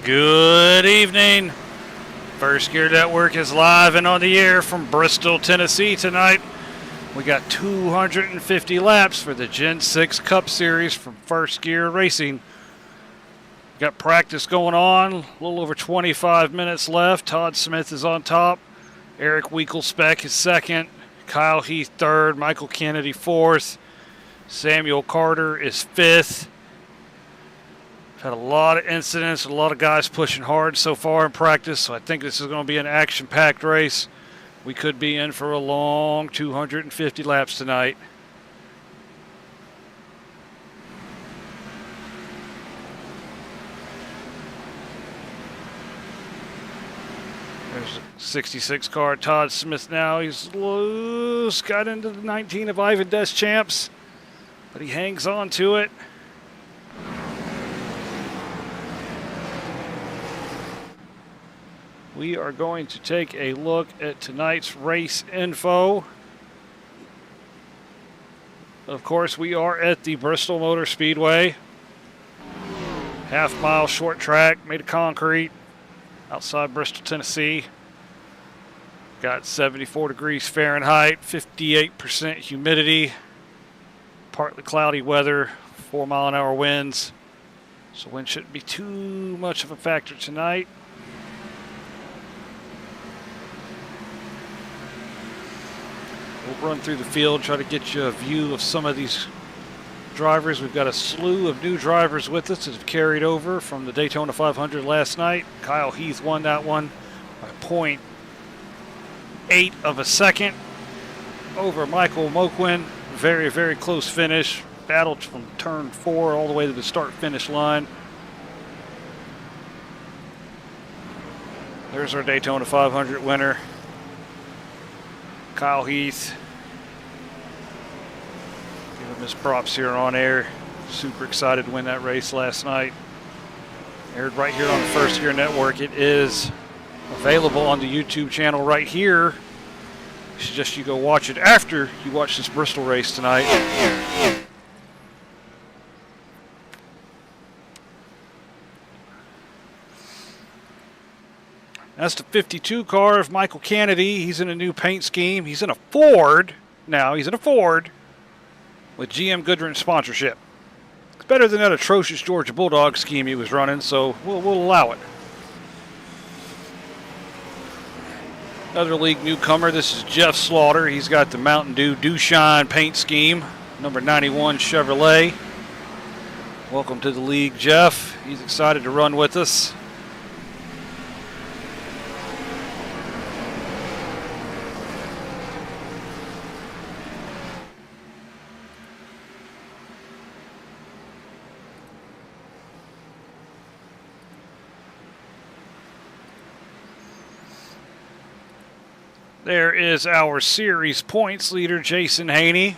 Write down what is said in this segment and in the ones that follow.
Good evening. First Gear Network is live and on the air from Bristol, Tennessee tonight. We got 250 laps for the Gen 6 Cup Series from First Gear Racing. Got practice going on, a little over 25 minutes left. Todd Smith is on top. Eric Wiekelspeck is second. Kyle Heath third. Michael Kennedy fourth. Samuel Carter is fifth. Had a lot of incidents, a lot of guys pushing hard so far in practice, so I think this is going to be an action-packed race. We could be in for a long 250 laps tonight. There's a 66 car, Todd Smith now. He's loose, got into the 19 of Ivan Deschamps, but he hangs on to it. We are going to take a look at tonight's race info. Of course, we are at the Bristol Motor Speedway. Half-mile short track made of concrete outside Bristol, Tennessee. Got 74 degrees Fahrenheit, 58% humidity, partly cloudy weather, 4-mile-an-hour winds. So wind shouldn't be too much of a factor tonight. We'll run through the field, try to get you a view of some of these drivers. We've got a slew of new drivers with us that have carried over from the Daytona 500 last night. Kyle Heath won that one by 0.8 of a second over Michael Moquin. Very, very close finish. Battled from turn 4 all the way to the start-finish line. There's our Daytona 500 winner, Kyle Heath. Give him his props here on air. Super excited to win that race last night. Aired right here on the First Gear Network. It is available on the YouTube channel right here. You suggest you go watch it after you watch this Bristol race tonight. That's the 52 car of Michael Kennedy. He's in a new paint scheme. He's in a Ford now. He's in a Ford with GM Goodwrench sponsorship. It's better than that atrocious Georgia Bulldog scheme he was running, so we'll allow it. Another league newcomer. This is Jeff Slaughter. He's got the Mountain Dew Shine paint scheme, number 91 Chevrolet. Welcome to the league, Jeff. He's excited to run with us. There is our series points leader, Jason Haney.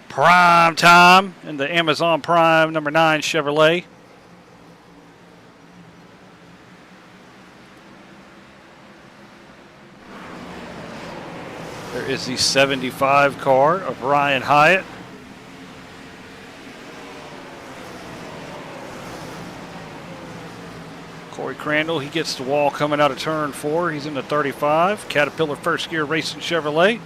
Prime time in the Amazon Prime number 9 Chevrolet. There is the 75 car of Ryan Hyatt. Corey Crandall, he gets the wall coming out of turn 4. He's in the 35. Caterpillar First Gear Racing Chevrolet.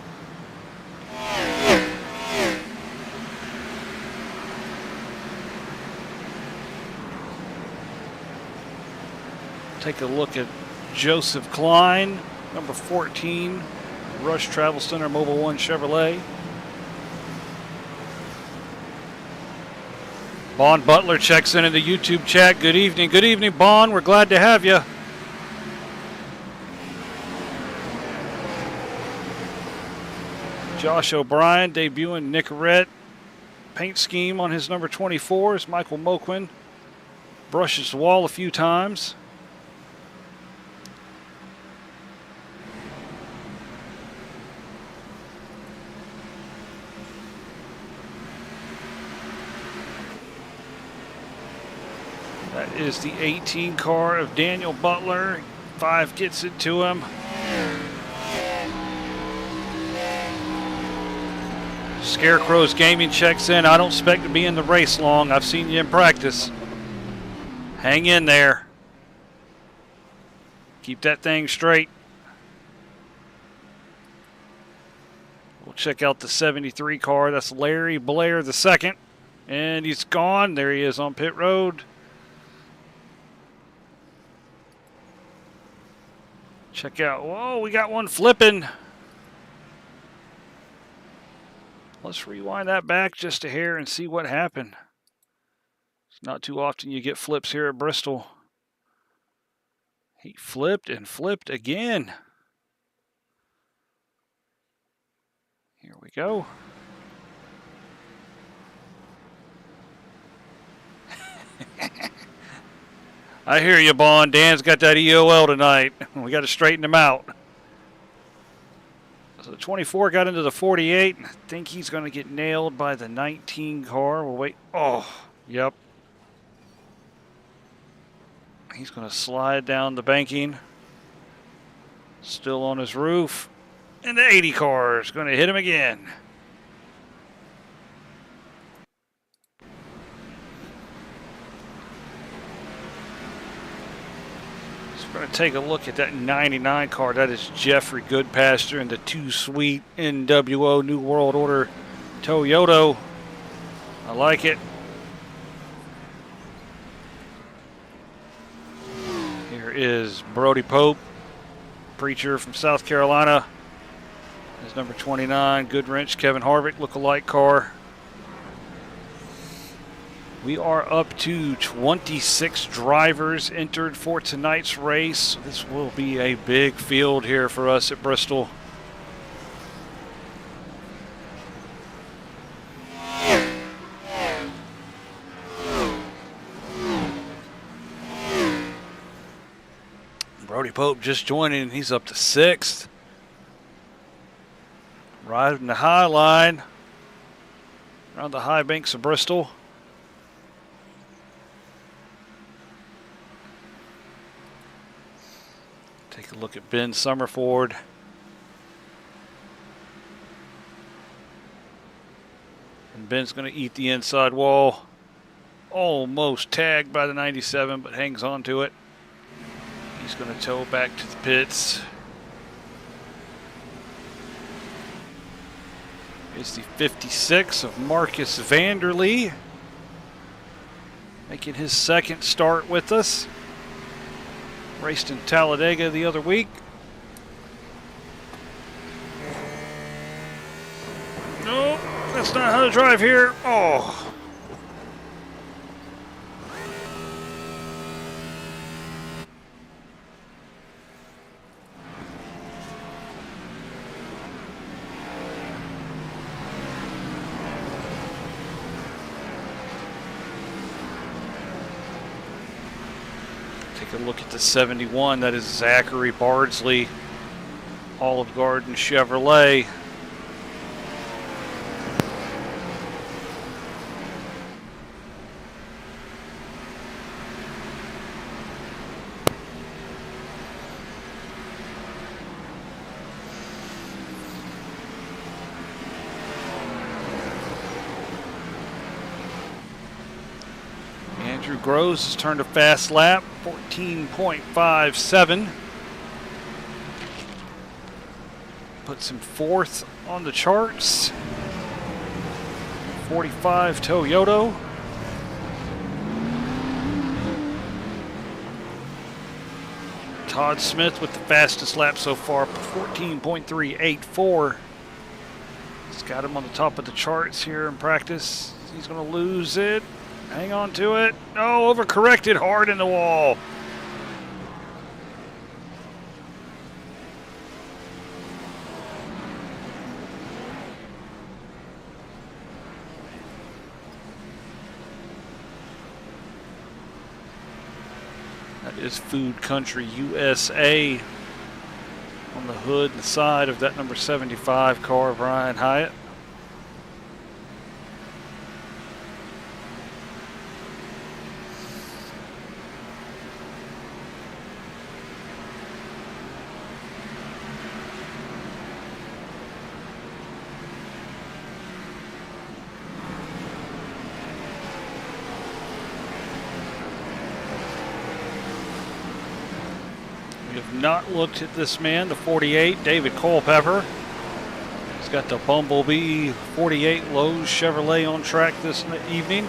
Take a look at Joseph Klein, number 14, Rush Travel Center Mobile One Chevrolet. Bon Butler checks in the YouTube chat. Good evening. Good evening, Bon. We're glad to have you. Josh O'Brien debuting Nicorette paint scheme on his number 24 is Michael Moquin. Brushes the wall a few times. That is the 18 car of Daniel Butler. 5 gets it to him. Scarecrow's Gaming checks in. I don't expect to be in the race long. I've seen you in practice. Hang in there. Keep that thing straight. We'll check out the 73 car. That's Larry Blair II. And he's gone. There he is on pit road. Check out. Whoa, we got one flipping. Let's rewind that back just a hair and see what happened. It's not too often you get flips here at Bristol. He flipped and flipped again. Here we go. I hear you, Bond. Dan's got that EOL tonight. We got to straighten him out. So the 24 got into the 48. I think he's going to get nailed by the 19 car. We'll wait. Oh, yep. He's going to slide down the banking. Still on his roof. And the 80 car is going to hit him again. We're going to take a look at that 99 car. That is Jeffrey Goodpasture in the 2-suite NWO New World Order Toyota. I like it. Here is Brody Pope, preacher from South Carolina. His number 29, Goodwrench, Kevin Harvick, look-alike car. We are up to 26 drivers entered for tonight's race. This will be a big field here for us at Bristol. Brody Pope just joining. He's up to 6th. Riding the high line around the high banks of Bristol. Take a look at Ben Summerford. And Ben's going to eat the inside wall. Almost tagged by the 97, but hangs on to it. He's going to tow back to the pits. It's the 56 of Marcus Vanderlee. Making his second start with us. Raced in Talladega the other week. No, that's not how to drive here. Oh. Take a look at the 71. That is Zachary Bardsley, Olive Garden Chevrolet. Andrew Groves has turned a fast lap, 14.57. Puts him 4th on the charts. 45 Toyota. Todd Smith with the fastest lap so far, 14.384. He's got him on the top of the charts here in practice. He's going to lose it. Hang on to it. Oh, overcorrected hard in the wall. That is Food Country USA on the hood and side of that number 75 car, Brian Hyatt. not looked at this man, the 48, David Culpepper. He's got the Bumblebee 48 Lowe's Chevrolet on track this evening.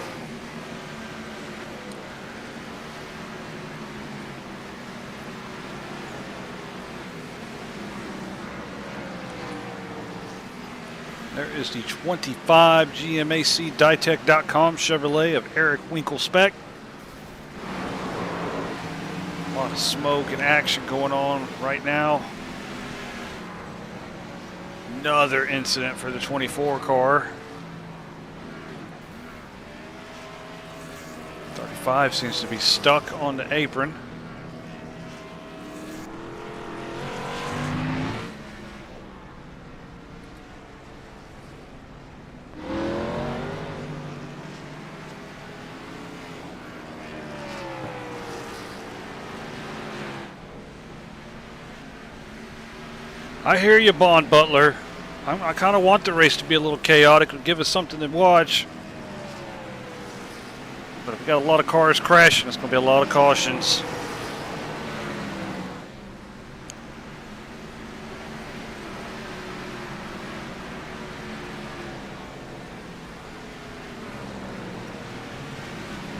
There is the 25 GMAC Ditech.com Chevrolet of Eric Winkelspec. A lot of smoke and action going on right now. Another incident for the 24 car. 35 seems to be stuck on the apron. I hear you, Bond Butler. I kind of want the race to be a little chaotic and give us something to watch. But if we got a lot of cars crashing, it's going to be a lot of cautions.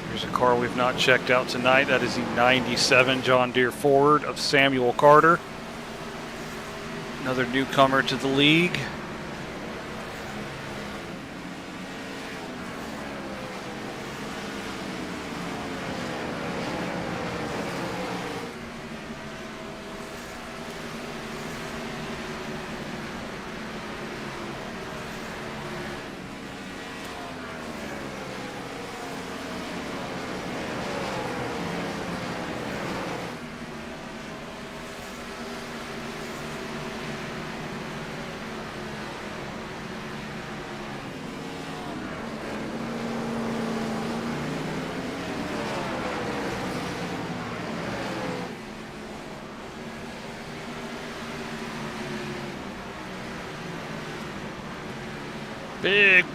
Here's a car we've not checked out tonight. That is the 97 John Deere Ford of Samuel Carter. Another newcomer to the league.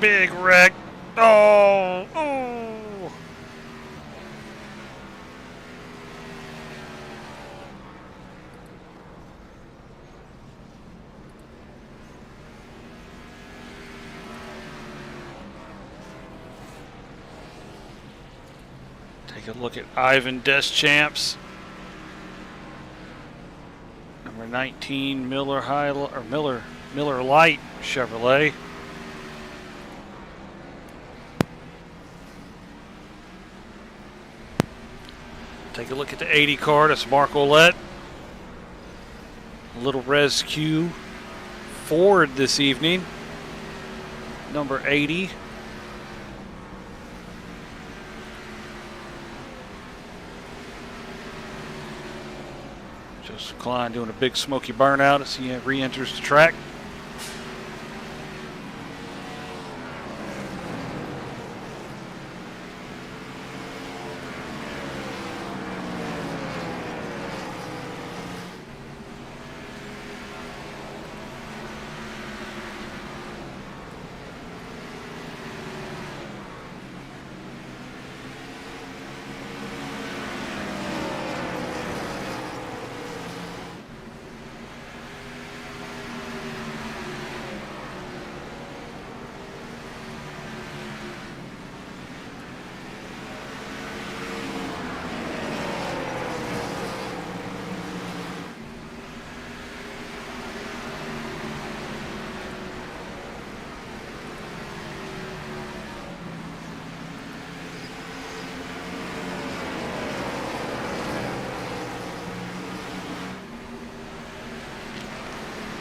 Big wreck. Oh. Take a look at Ivan Deschamps. Number 19 Miller Lite Chevrolet. Take a look at the 80 car. That's Mark Ouellette. Little Res Q Ford this evening. Number 80. Joseph Klein doing a big smoky burnout as he re-enters the track.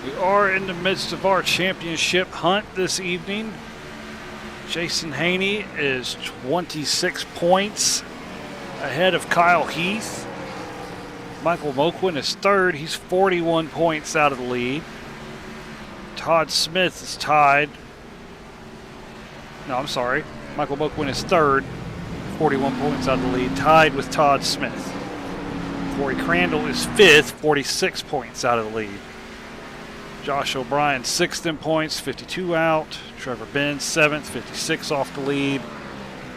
We are in the midst of our championship hunt this evening. Jason Haney is 26 points ahead of Kyle Heath. Michael Moquin is third. He's 41 points out of the lead. Todd Smith is tied. No, I'm sorry. Michael Moquin is third, 41 points out of the lead, tied with Todd Smith. Corey Crandall is fifth, 46 points out of the lead. Josh O'Brien, sixth in points, 52 out. Trevor Benz, seventh, 56 off the lead.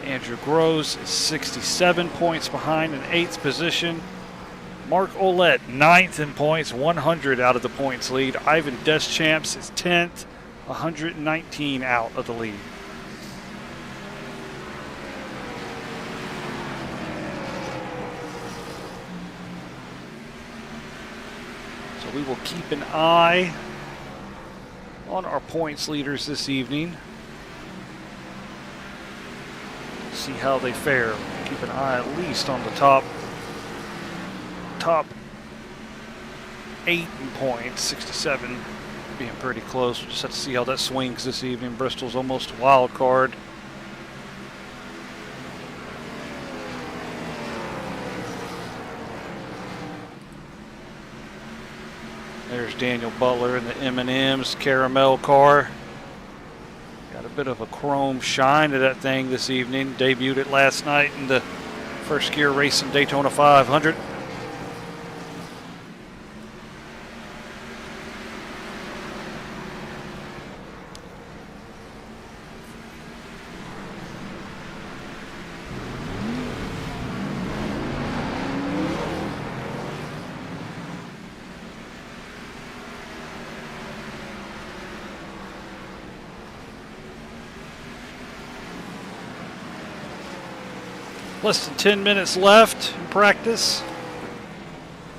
Andrew Groves is 67 points behind in eighth position. Mark Ouellette, 9th in points, 100 out of the points lead. Ivan Deschamps is 10th, 119 out of the lead. So we will keep an eye on our points leaders this evening. See how they fare. Keep an eye at least on the top 8 in points, 67 being pretty close. We'll just have to see how that swings this evening. Bristol's almost a wild card. There's Daniel Butler in the M&M's Caramel car. Got a bit of a chrome shine to that thing this evening. Debuted it last night in the first gear racing Daytona 500. Less than 10 minutes left in practice.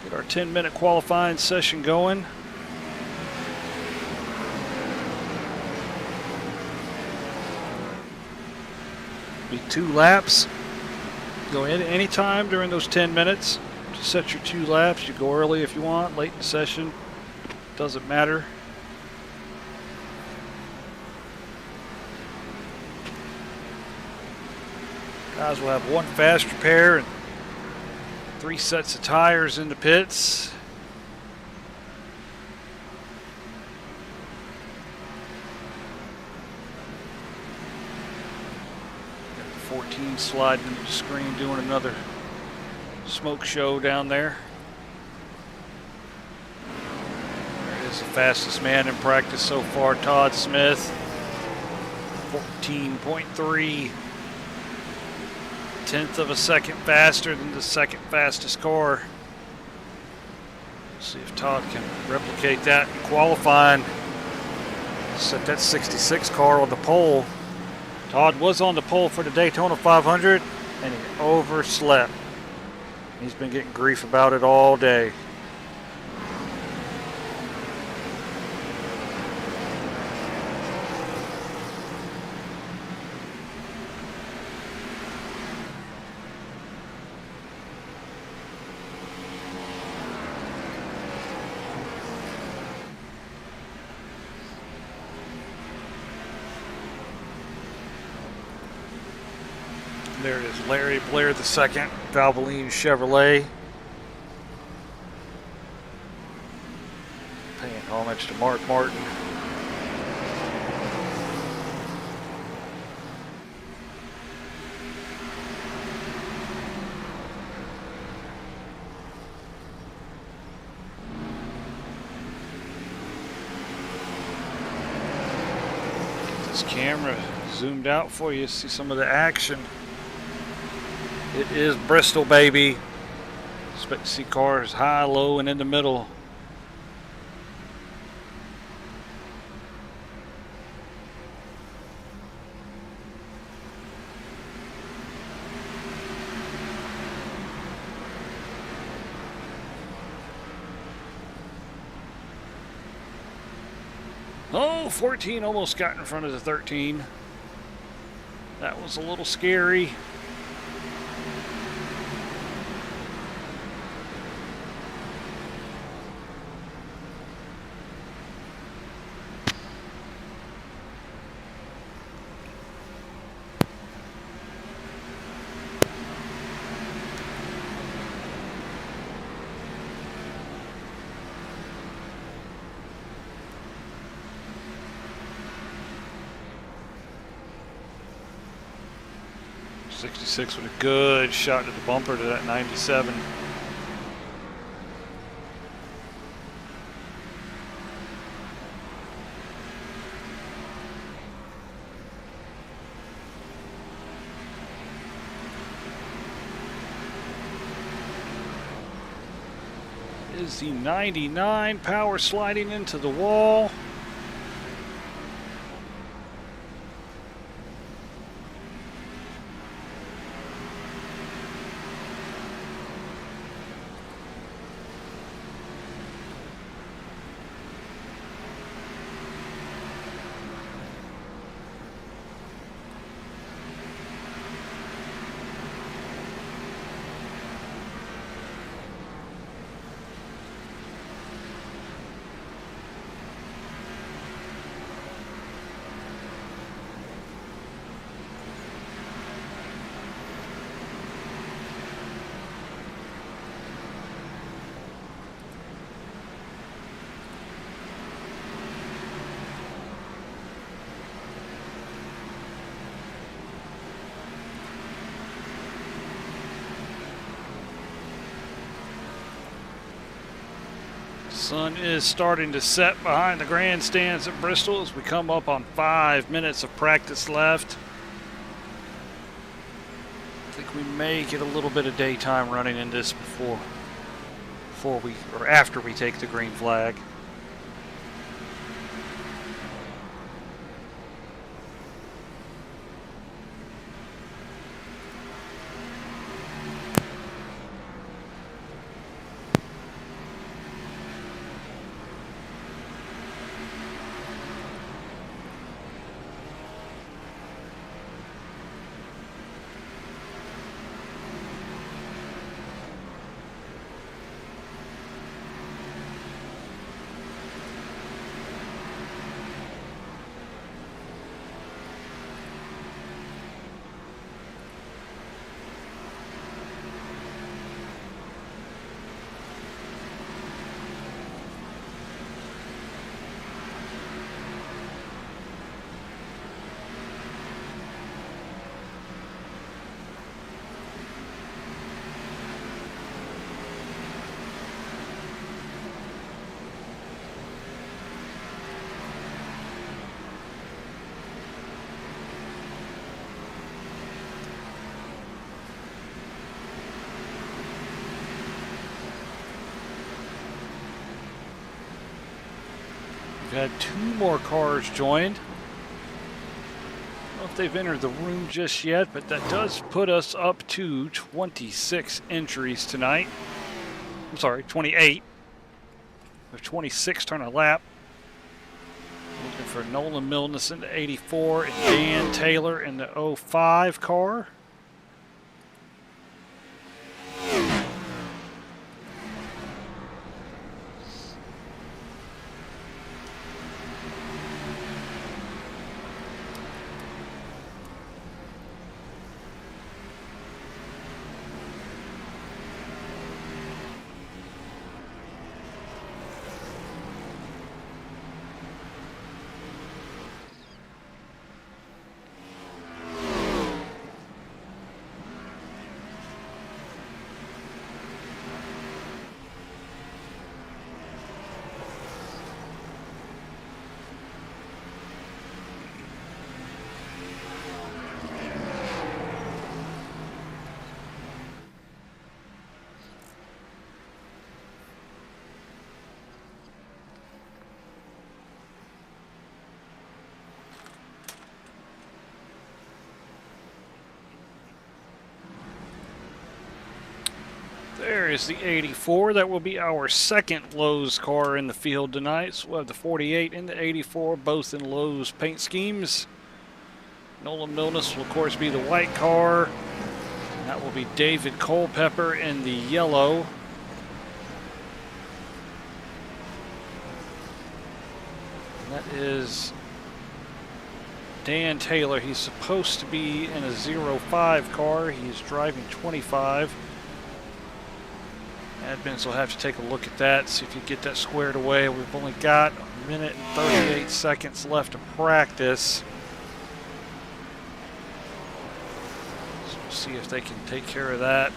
Get our 10-minute qualifying session going. Be 2 laps. Go in any time during those 10 minutes. Just set your 2 laps. You go early if you want, late in the session. Doesn't matter. Guys will have 1 fast repair and 3 sets of tires in the pits. Got the 14 sliding into the screen, doing another smoke show down there. There is the fastest man in practice so far, Todd Smith. 14.3. 1/10 of a second faster than the second fastest car. See if Todd can replicate that in qualifying. Set that 66 car on the pole. Todd was on the pole for the Daytona 500 and he overslept. He's been getting grief about it all day. There it is, Larry Blair II, Valvoline Chevrolet. Paying homage to Mark Martin. Get this camera zoomed out for you, see some of the action. It is Bristol, baby. Expect to see cars high, low, and in the middle. Oh, 14 almost got in front of the 13. That was a little scary. '66 with a good shot to the bumper to that 97. is the 99, power sliding into the wall. Sun is starting to set behind the grandstands at Bristol as we come up on 5 minutes of practice left. I think we may get a little bit of daytime running in this after we take the green flag. We've had 2 more cars joined. I don't know if they've entered the room just yet, but that does put us up to 26 entries tonight. I'm sorry, 28. We have 26 turn a lap. Looking for Nolan Milnes in the 84 and Dan Taylor in the 05 car. There is the 84. That will be our second Lowe's car in the field tonight. So we'll have the 48 and the 84, both in Lowe's paint schemes. Nolan Milnes will, of course, be the white car. And that will be David Culpepper in the yellow. And that is Dan Taylor. He's supposed to be in a 05 car. He's driving 25. Admins will have to take a look at that, see if you get that squared away. We've only got 1 minute and 38 seconds left to practice. So we'll see if they can take care of that.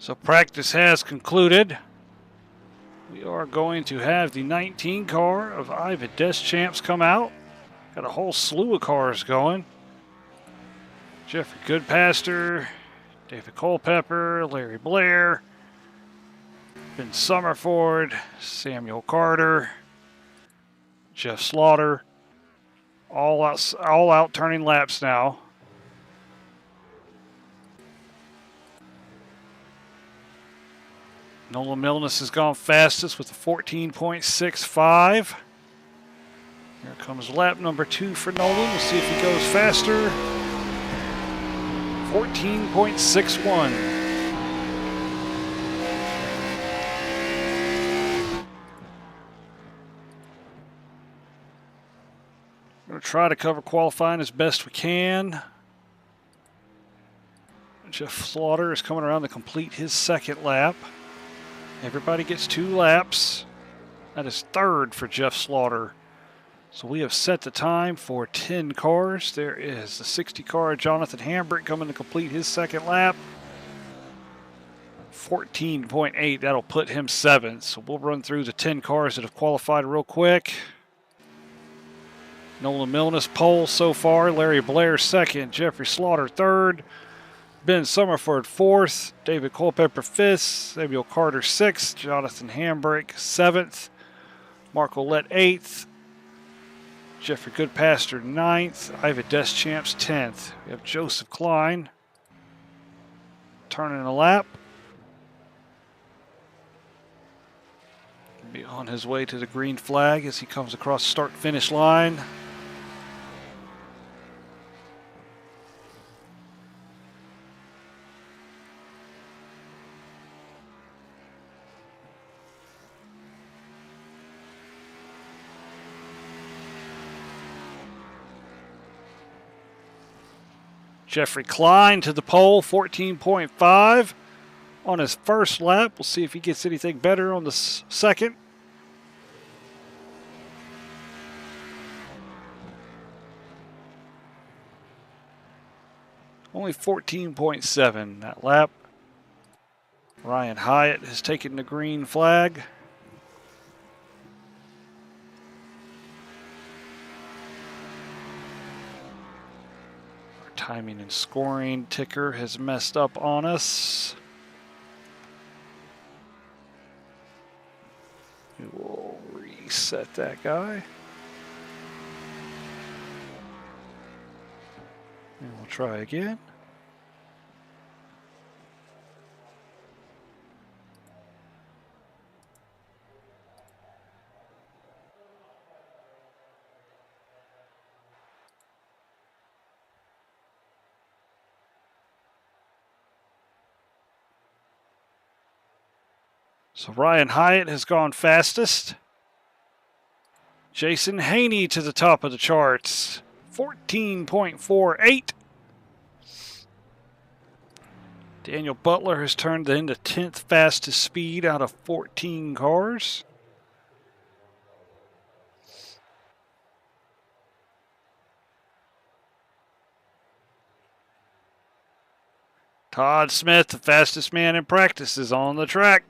So practice has concluded. We are going to have the 19 car of Iva Deschamps come out. Got a whole slew of cars going. Jeffrey Goodpaster, David Culpepper, Larry Blair, Ben Summerford, Samuel Carter, Jeff Slaughter. All out turning laps now. Nolan Milnes has gone fastest with a 14.65. Here comes lap number 2 for Nolan. We'll see if he goes faster. 14.61. We're going to try to cover qualifying as best we can. Jeff Slaughter is coming around to complete his second lap. Everybody gets 2 laps. That is third for Jeff Slaughter. So we have set the time for 10 cars. There is the 60 car Jonathan Hambrick coming to complete his second lap. 14.8. That'll put him 7th. So we'll run through the 10 cars that have qualified real quick. Nolan Milnes pole so far. Larry Blair 2nd. Jeffrey Slaughter 3rd. Ben Summerford 4th, David Culpepper 5th, Samuel Carter 6th, Jonathan Hambrick 7th, Mark Ouellette 8th, Jeffrey Goodpaster 9th, Iva Deschamps 10th. We have Joseph Klein turning a lap. He'll be on his way to the green flag as he comes across the start-finish line. Jeffrey Klein to the pole, 14.5 on his first lap. We'll see if he gets anything better on the second. Only 14.7 that lap. Ryan Hyatt has taken the green flag. Timing and scoring ticker has messed up on us. We will reset that guy. And we'll try again. So Ryan Hyatt has gone fastest. Jason Haney to the top of the charts, 14.48. Daniel Butler has turned in the 10th fastest speed out of 14 cars. Todd Smith, the fastest man in practice, is on the track.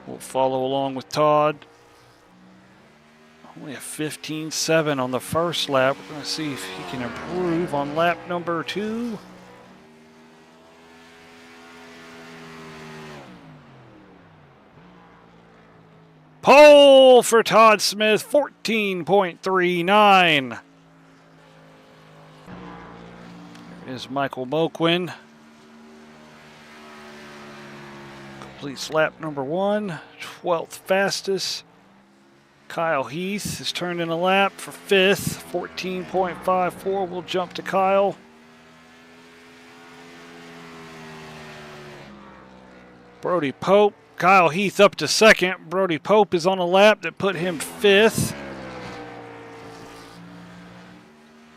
We'll follow along with Todd. Only a 15.7 on the first lap. We're going to see if he can improve on lap number 2. Pole for Todd Smith, 14.39. There is Michael Moquin. Completes lap number 1, 12th fastest. Kyle Heath has turned in a lap for 5th, 14.54. We'll jump to Kyle. Brody Pope, Kyle Heath up to second. Brody Pope is on a lap that put him fifth.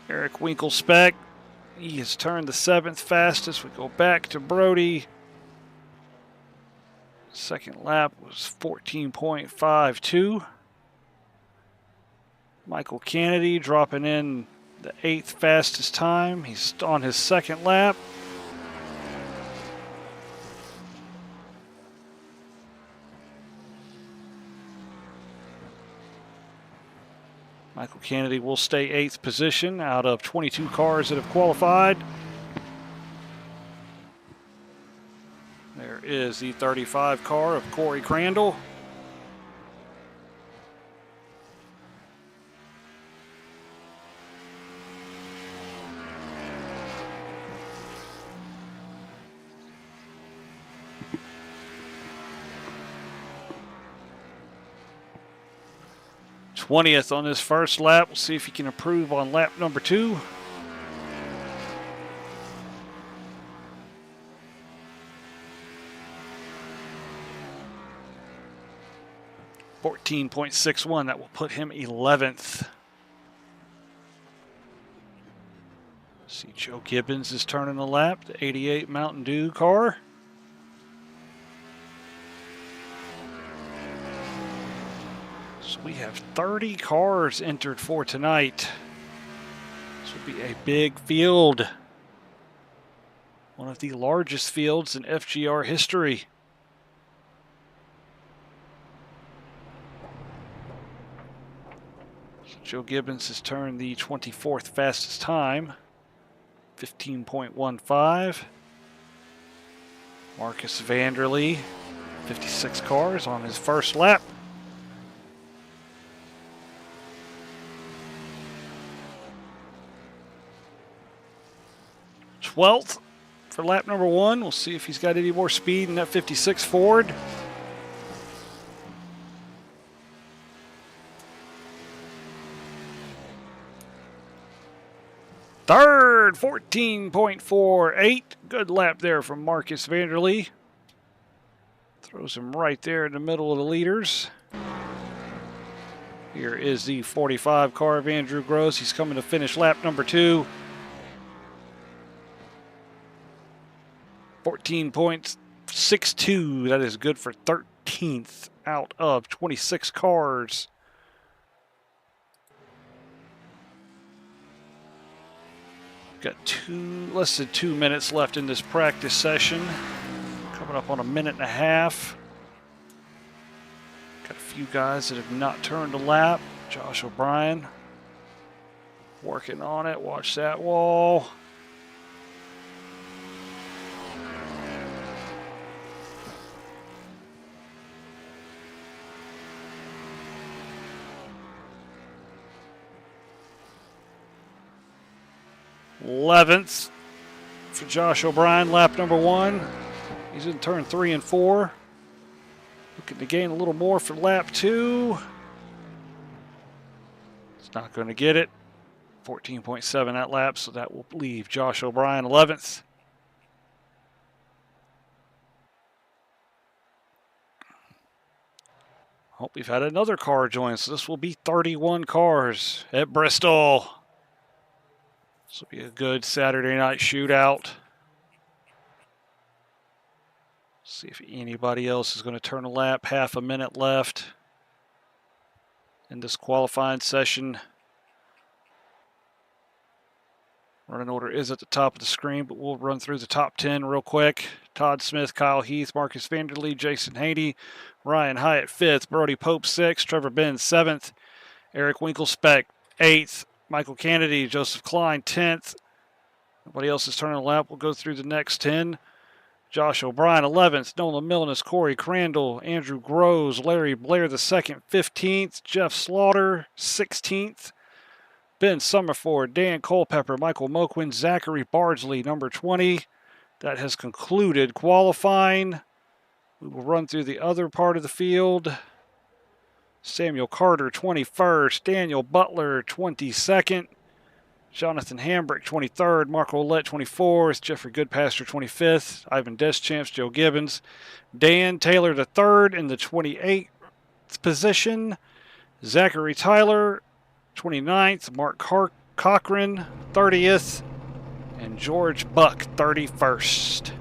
Eric Winkelspec, he has turned the seventh fastest. We go back to Brody. Second lap was 14.52. Michael Kennedy dropping in the eighth fastest time. He's on his second lap. Michael Kennedy will stay eighth position out of 22 cars that have qualified. There is the 35 car of Corey Crandall. '20th on this first lap. We'll see if he can improve on lap number 2. .61, that will put him 11th. See, Joe Gibbons is turning a lap, the 88 Mountain Dew car. So we have 30 cars entered for tonight. This will be a big field. One of the largest fields in FGR history. Joe Gibbons has turned the 24th fastest time, 15.15. Marcus Vanderlee, 56 cars on his first lap. .12th for lap number 1. We'll see if he's got any more speed in that 56 Ford. Third, 14.48. Good lap there from Marcus Vanderlee. Throws him right there in the middle of the leaders. Here is the 45 car of Andrew Gross. He's coming to finish lap number 2. 14.62. That is good for 13th out of 26 cars. Got less than 2 minutes left in this practice session. Coming up on a minute and a half. Got a few guys that have not turned a lap. Josh O'Brien working on it. Watch that wall. .11th for Josh O'Brien, lap number 1. He's in turn 3 and 4. Looking to gain a little more for lap 2. It's not going to get it. 14.7 that lap, so that will leave Josh O'Brien 11th. Hope we've had another car join, so this will be 31 cars at Bristol. This will be a good Saturday night shootout. See if anybody else is going to turn a lap. Half a minute left in this qualifying session. Running order is at the top of the screen, but we'll run through the top 10 real quick. Todd Smith, Kyle Heath, Marcus Vanderlee, Jason Haney, Ryan Hyatt 5th, Brody Pope 6th, Trevor Benz 7th, Eric Winkelspec 8th, Michael Kennedy, Joseph Klein 10th. Nobody else is turning a lap. We'll go through the next 10. Josh O'Brien 11th, Nolan Milnes, Corey Crandall, Andrew Groves, Larry Blair the 2nd, 15th, Jeff Slaughter 16th, Ben Summerford, Dan Culpepper, Michael Moquin, Zachary Bardsley, number 20. That has concluded qualifying. We will run through the other part of the field. Samuel Carter, 21st. Daniel Butler, 22nd. Jonathan Hambrick, 23rd. Marco Ouellette, 24th. Jeffrey Goodpaster, 25th. Ivan Deschamps, Joe Gibbons. Dan Taylor, the 3rd in the 28th position. Zachary Tyler, 29th. Mark Cochran, 30th. And George Buck, 31st.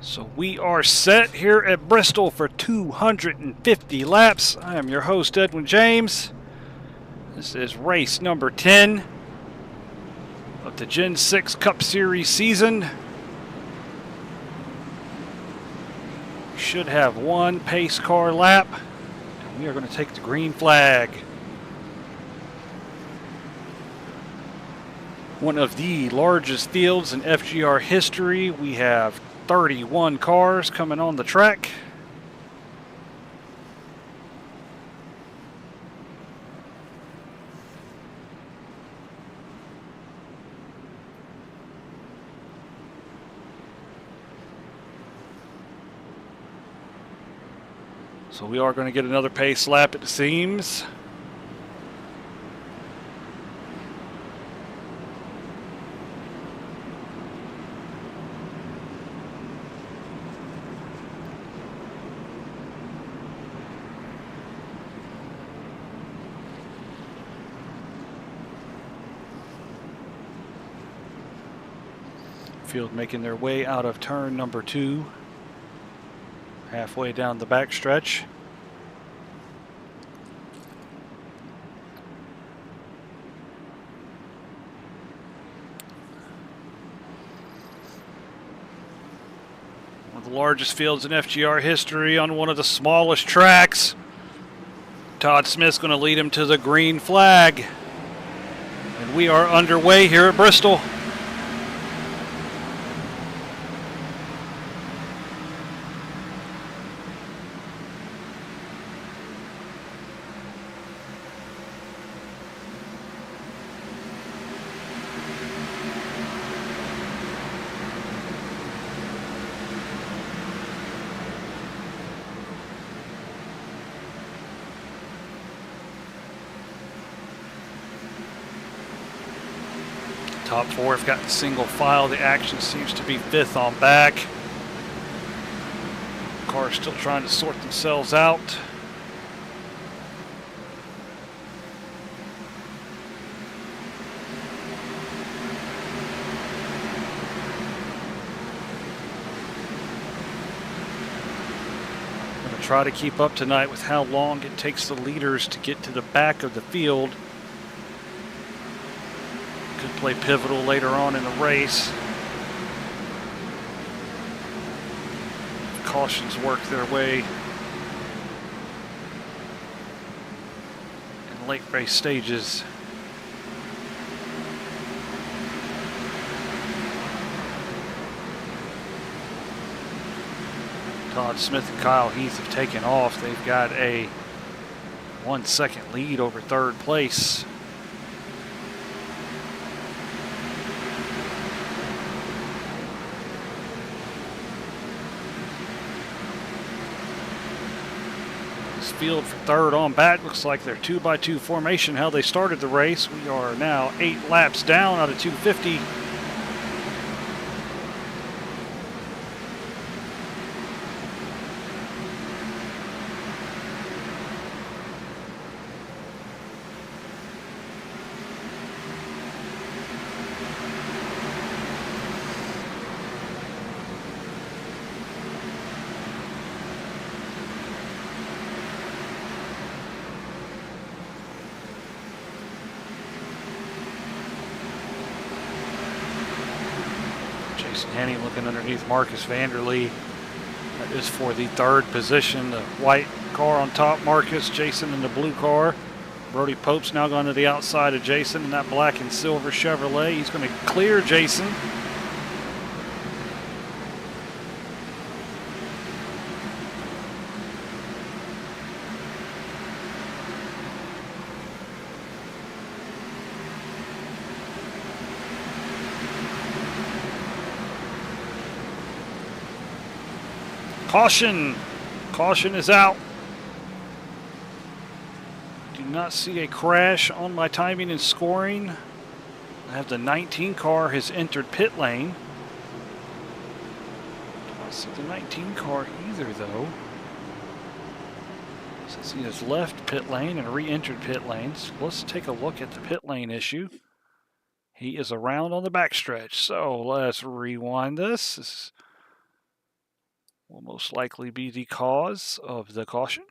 So we are set here at Bristol for 250 laps. I am your host, Edwin James. This is race number 10 of the Gen 6 Cup Series season. We should have one pace car lap, and we are going to take the green flag. One of the largest fields in FGR history. We have 31 cars coming on the track. So we are going to get another pace lap, it seems. Field making their way out of turn number 2, halfway down the backstretch. One of the largest fields in FGR history on one of the smallest tracks. Todd Smith's going to lead him to the green flag. And we are underway here at Bristol. Top 4 have got single file. The action seems to be 5th on back. Cars still trying to sort themselves out. I'm going to try to keep up tonight with how long it takes the leaders to get to the back of the field. Could play pivotal later on in the race. Cautions work their way in late race stages. Todd Smith and Kyle Heath have taken off. They've got a 1 second lead over third place. This field for third on back looks like their 2x2 formation, how they started the race. We are now 8 laps down out of 250. Henning looking underneath Marcus Vanderlee. That is for the third position. The white car on top, Marcus. Jason in the blue car. Brody Pope's now gone to the outside of Jason in that black and silver Chevrolet. He's going to clear Jason. Caution! Caution is out. Do not see a crash on my timing and scoring. I have the 19 car has entered pit lane. Do not see the 19 car either though. Since he has left pit lane and re-entered pit lanes. Let's take a look at the pit lane issue. He is around on the backstretch. So let's rewind this. This will most likely be the cause of the caution.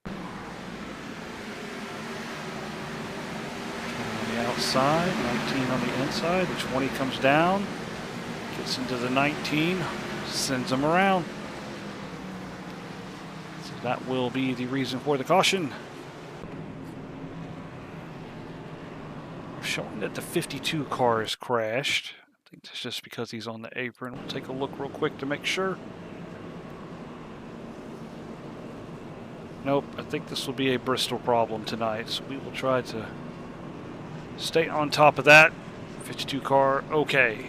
On the outside, 19 on the inside, the 20 comes down, gets into the 19, sends him around. So that will be the reason for the caution. Showing that the 52 car has crashed. I think that's just because he's on the apron. We'll take a look real quick to make sure. Nope, I think this will be a Bristol problem tonight, so we will try to stay on top of that. 52 car, okay.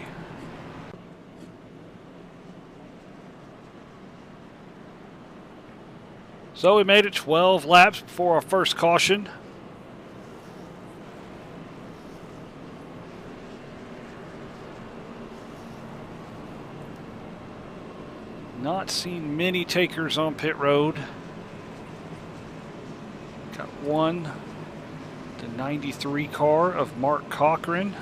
So we made it 12 laps before our first caution. Not seen many takers on pit road. Got one, the 93 car of Mark Cochran.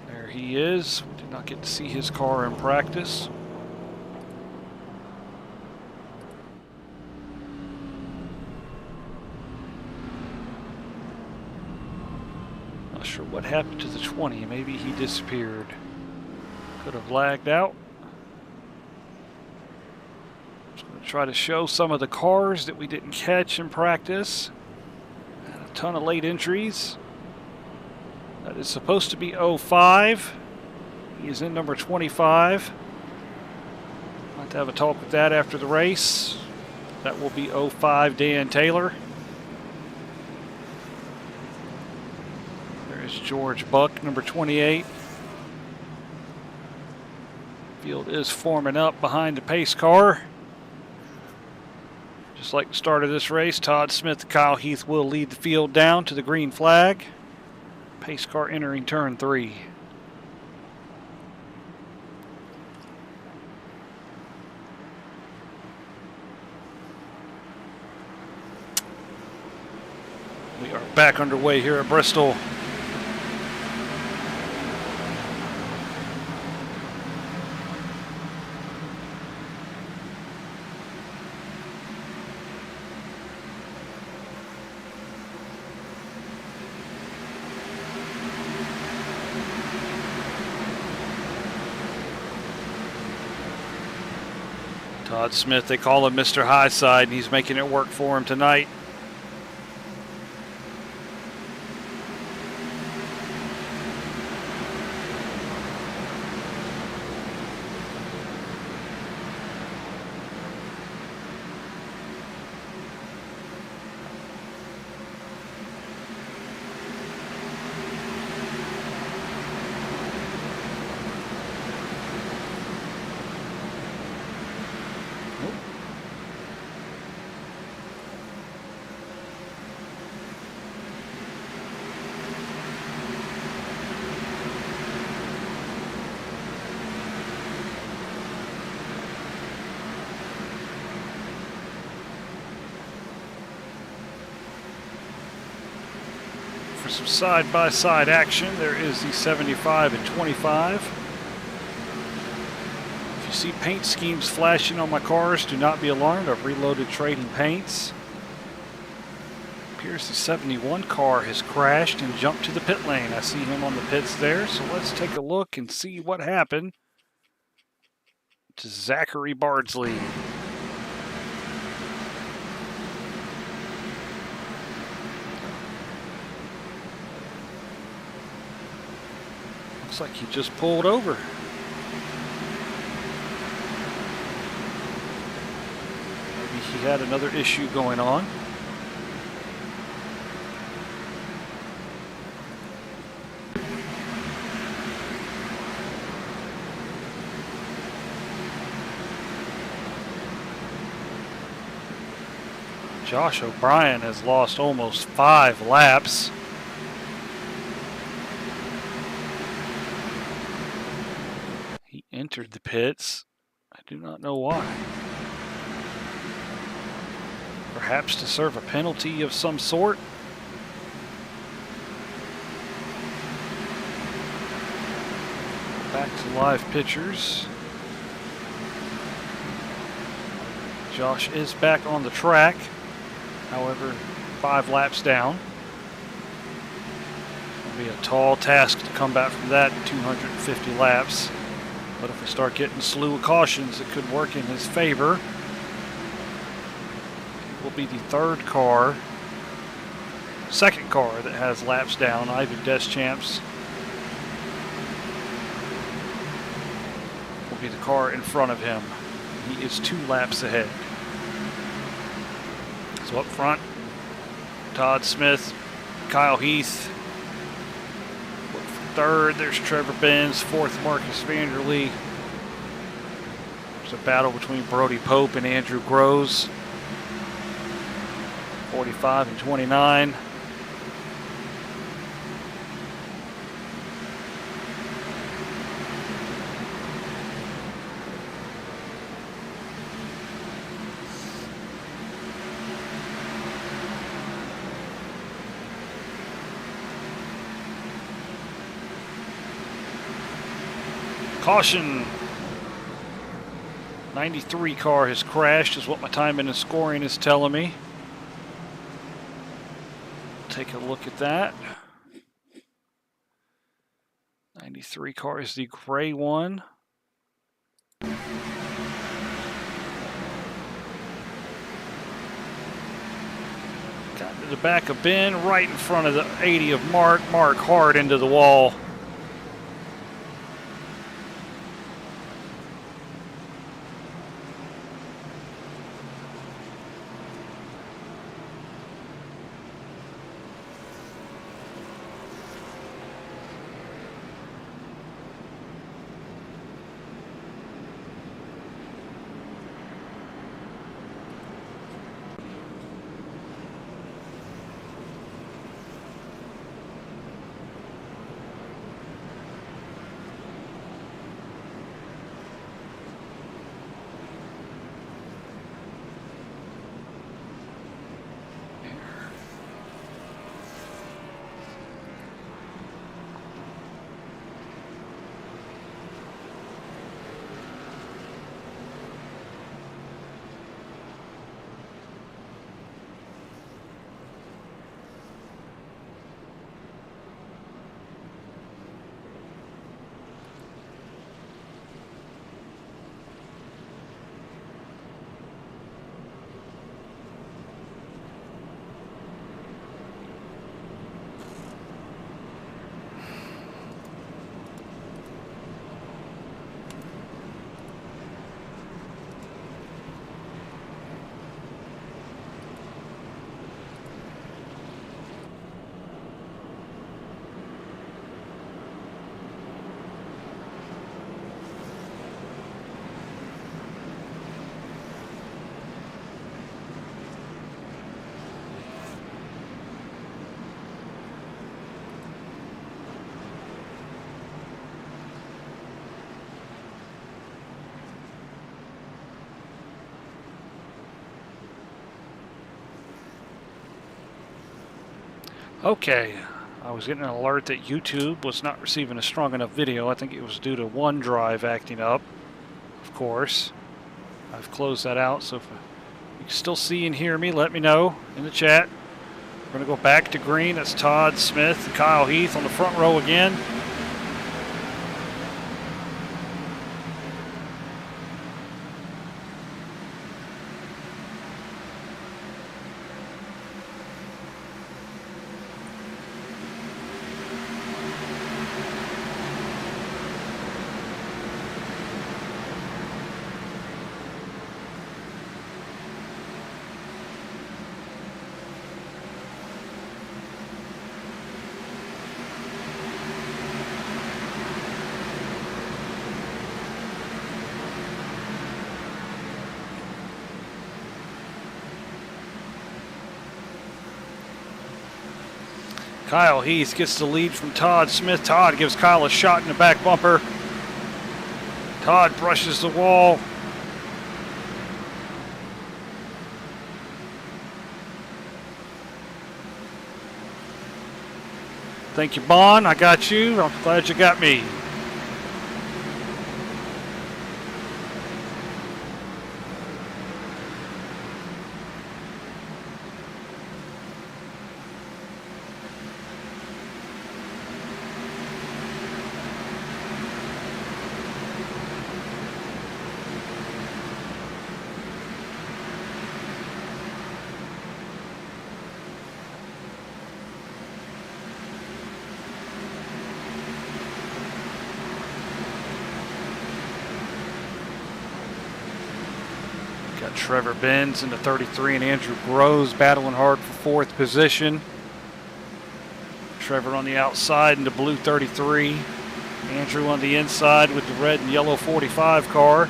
There he is. We did not get to see his car in practice. Not sure what happened to the 20. Maybe he disappeared. Could have lagged out. Just going to try to show some of the cars that we didn't catch in practice. And a ton of late entries. That is supposed to be 05. He is in number 25. I'll have to have a talk with that after the race. That will be 05 Dan Taylor. George Buck, number 28. Field is forming up behind the pace car. Just like the start of this race, Todd Smith and Kyle Heath will lead the field down to the green flag. Pace car entering turn 3. We are back underway here at Bristol. Todd Smith, they call him Mr. Highside, and he's making it work for him tonight. for some side-by-side action. There is the 75 and 25. If you see paint schemes flashing on my cars, do not be alarmed. I've reloaded trading paints. Appears the 71 car has crashed and jumped to the pit lane. I see him on the pits there, so let's take a look and see what happened to Zachary Bardsley. Looks like he just pulled over. Maybe he had another issue going on. Josh O'Brien has lost almost 5 laps. He entered the pits. I do not know why. Perhaps to serve a penalty of some sort. Back to live pictures. Josh is back on the track. However, 5 laps down. It'll be a tall task to come back from that 250 laps. But if we start getting a slew of cautions, it could work in his favor. It will be the second car that has laps down. Ivan Deschamps will be the car in front of him. He is 2 laps ahead. So up front, Todd Smith, Kyle Heath. Third, there's Trevor Benz. Fourth, Marcus Vanderlee. There's a battle between Brody Pope and Andrew Groves. 45 and 29. Caution. 93 car has crashed is what my timing and scoring is telling me. Take a look at that. 93 car is the gray one. Got to the back of Ben, right in front of the 80 of Mark. Mark hard into the wall. Okay, I was getting an alert that YouTube was not receiving a strong enough video. I think it was due to OneDrive acting up, of course. I've closed that out, so if you can still see and hear me, let me know in the chat. We're going to go back to green. That's Todd Smith and Kyle Heath on the front row again. Kyle Heath gets the lead from Todd Smith. Todd gives Kyle a shot in the back bumper. Todd brushes the wall. Thank you, Bon. I got you. I'm glad you got me. Got Trevor Benz in the 33 and Andrew Groves battling hard for 4th position. Trevor on the outside in the blue 33. Andrew on the inside with the red and yellow 45 car.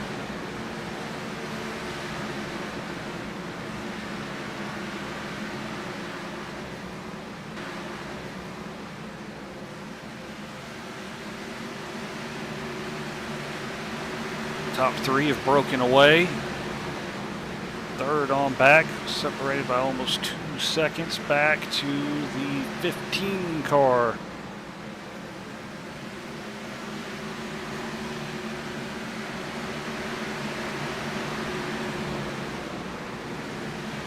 Top 3 have broken away. 3rd on back, separated by almost 2 seconds back to the 15 car.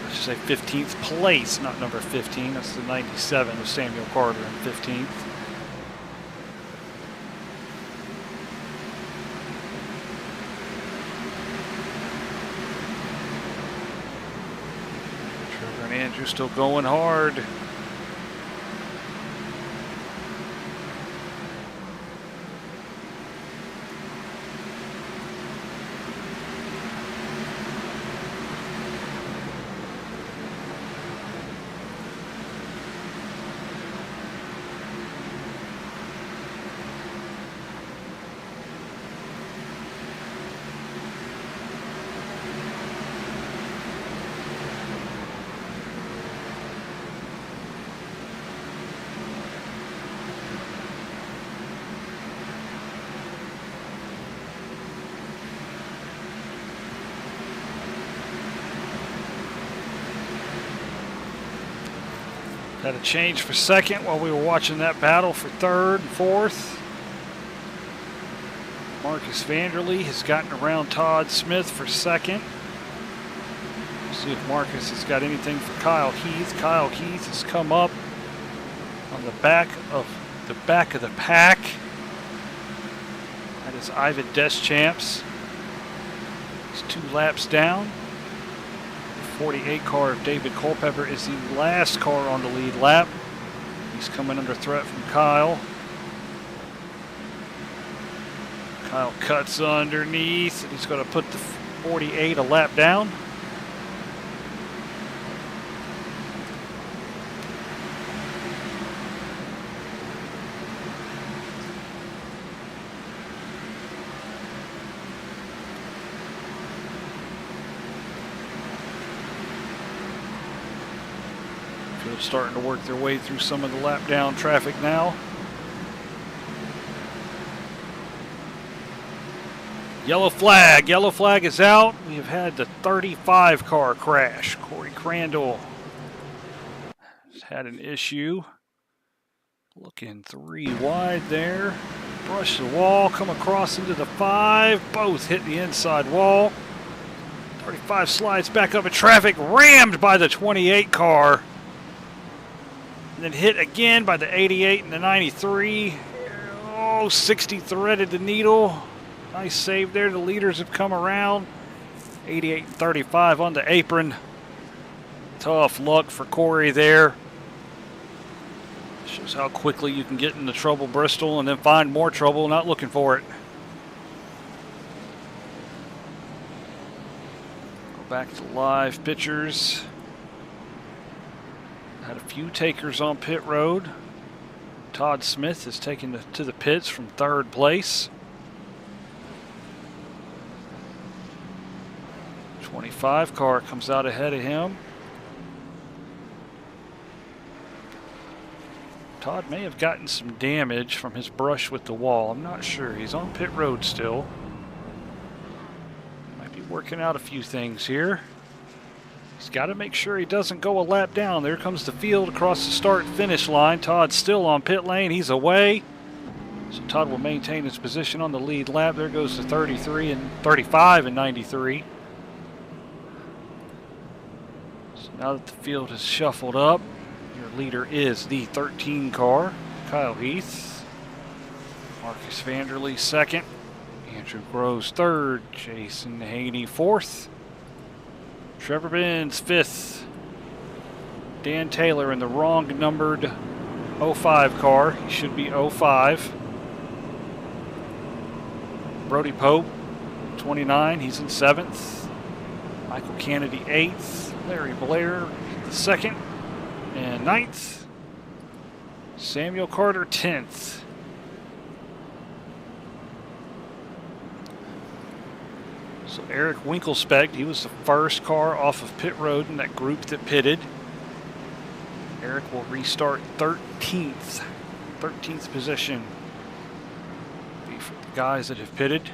I should say 15th place, not number 15. That's the 97 with Samuel Carter in 15th. Andrew still going hard. Had a change for 2nd while we were watching that battle for 3rd and 4th. Marcus Vanderlee has gotten around Todd Smith for 2nd. See if Marcus has got anything for Kyle Heath. Kyle Heath has come up on the back of the pack. That is Ivan Deschamps. He's 2 laps down. 48 car of David Culpepper is the last car on the lead lap. He's coming under threat from Kyle. Kyle cuts underneath, and he's going to put the 48 a lap down. Starting to work their way through some of the lap down traffic now. Yellow flag is out. We have had the 35 car crash. Corey Crandall has had an issue. Looking 3 wide there. Brush the wall, come across into the 5. Both hit the inside wall. 35 slides back up in traffic, rammed by the 28 car. And then hit again by the 88 and the 93. Oh, 60 threaded the needle. Nice save there. The leaders have come around. 88 and 35 on the apron. Tough luck for Corey there. Shows how quickly you can get into trouble, Bristol, and then find more trouble, not looking for it. Go back to live pictures. Had a few takers on pit road. Todd Smith is taken to the pits from 3rd place. 25 car comes out ahead of him. Todd may have gotten some damage from his brush with the wall. I'm not sure. He's on pit road still. Might be working out a few things here. He's got to make sure he doesn't go a lap down. There comes the field across the start-finish line. Todd's still on pit lane. He's away. So Todd will maintain his position on the lead lap. There goes the 33 and 35 and 93. So now that the field has shuffled up, your leader is the 13 car, Kyle Heath. Marcus Vanderlee 2nd. Andrew Groves 3rd. Jason Haney 4th. Trevor Benz 5th. Dan Taylor in the wrong numbered 05 car. He should be 05. Brody Pope 29. He's in 7th. Michael Kennedy 8th. Larry Blair 2nd and 9th. Samuel Carter 10th. So Eric Winkelspect, he was the first car off of pit road in that group that pitted. Eric will restart 13th. 13th position. Be for the guys that have pitted.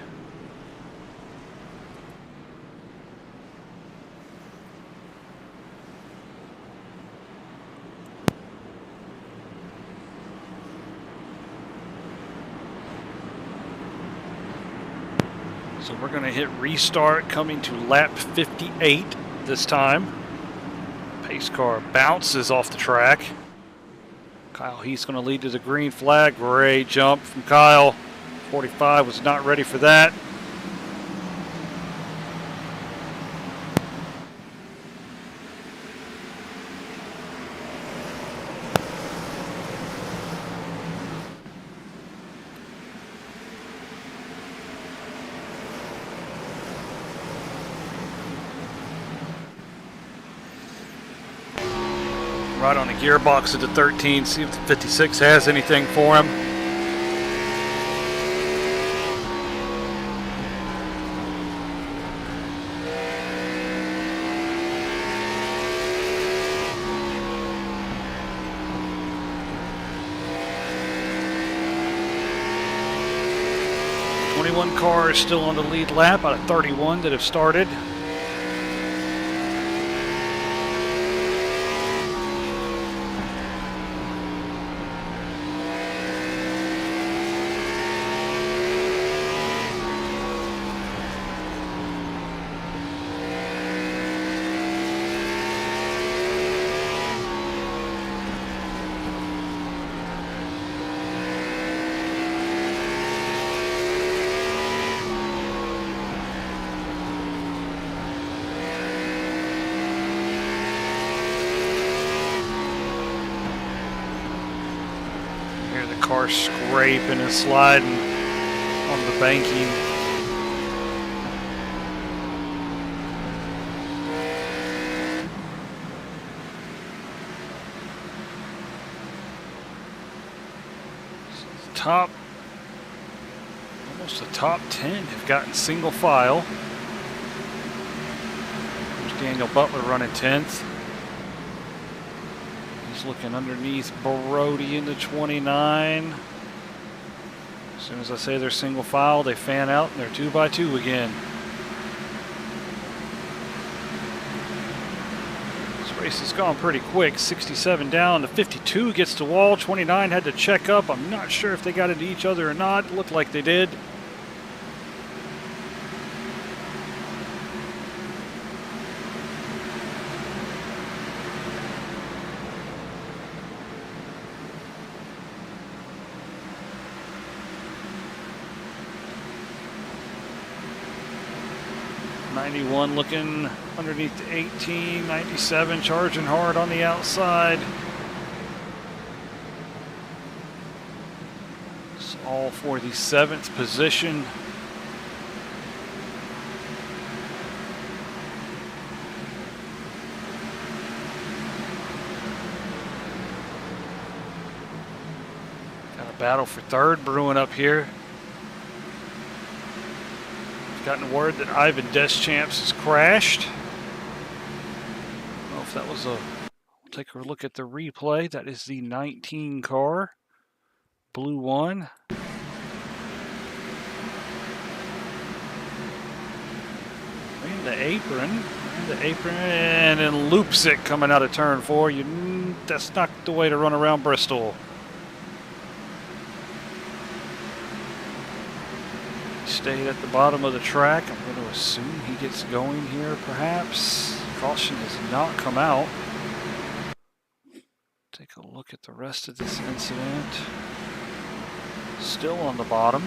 So we're going to hit restart coming to lap 58 this time. Pace car bounces off the track. Kyle Heath's going to lead to the green flag. Great jump from Kyle. 45 was not ready for that. Right on the gearbox at the 13, see if the 56 has anything for him. One car is still on the lead lap out of 31 that have started. Car scraping and sliding on the banking. So almost the top 10 have gotten single file. There's Daniel Butler running 10th. Looking underneath Brody in the 29. As soon as I say they're single file, they fan out and they're 2x2 again. So Race has gone pretty quick. 67 down to 52 gets to wall. 29 had to check up. I'm not sure if they got into each other or not. It looked like they did. '91 looking underneath the 18, '97 charging hard on the outside. It's all for the 7th position. Got a battle for 3rd brewing up here. Gotten word that Ivan Deschamps has crashed. I don't know if that was we'll take a look at the replay. That is the 19 car. Blue 1. And the apron. And then loops it coming out of turn 4. That's not the way to run around Bristol. Stayed at the bottom of the track. I'm going to assume he gets going here, perhaps. Caution has not come out. Take a look at the rest of this incident. Still on the bottom.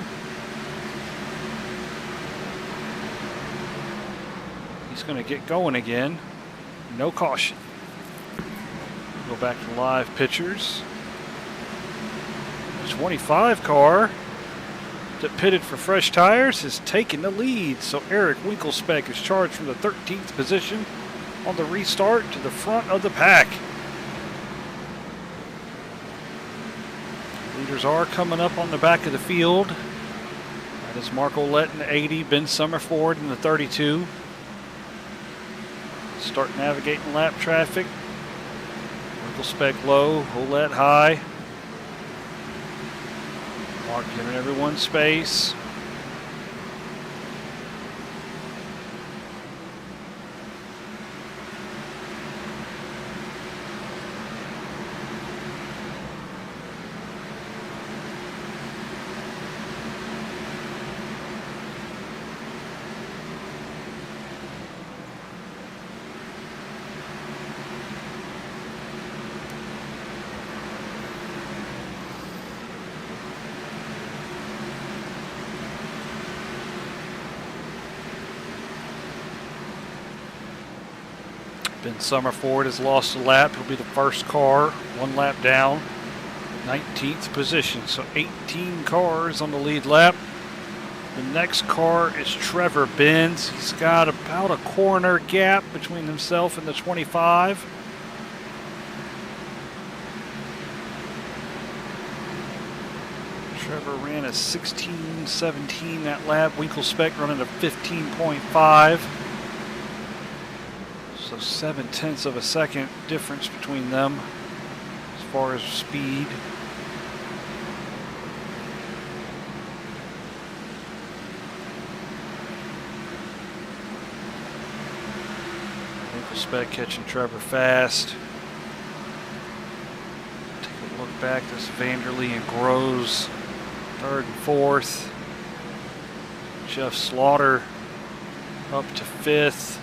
He's going to get going again. No caution. Go back to live pictures. The 25 car that pitted for fresh tires has taken the lead. So Eric Winkelspec is charged from the 13th position on the restart to the front of the pack. Leaders are coming up on the back of the field. That is Mark Ouellette in the 80, Ben Summerford in the 32. Start navigating lap traffic. Winkelspec low, Ouellette high. Mark giving everyone space. Ben Summerford has lost a lap. He'll be the first car, 1 lap down, 19th position. So 18 cars on the lead lap. The next car is Trevor Benz. He's got about a corner gap between himself and the 25. Trevor ran a 16:17 that lap. Winkelspec running a 15.5. So 0.7 of a second difference between them as far as speed. Winkelspec catching Trevor fast. Take a look back. This Vanderlee and Groves, 3rd and 4th. Jeff Slaughter up to 5th.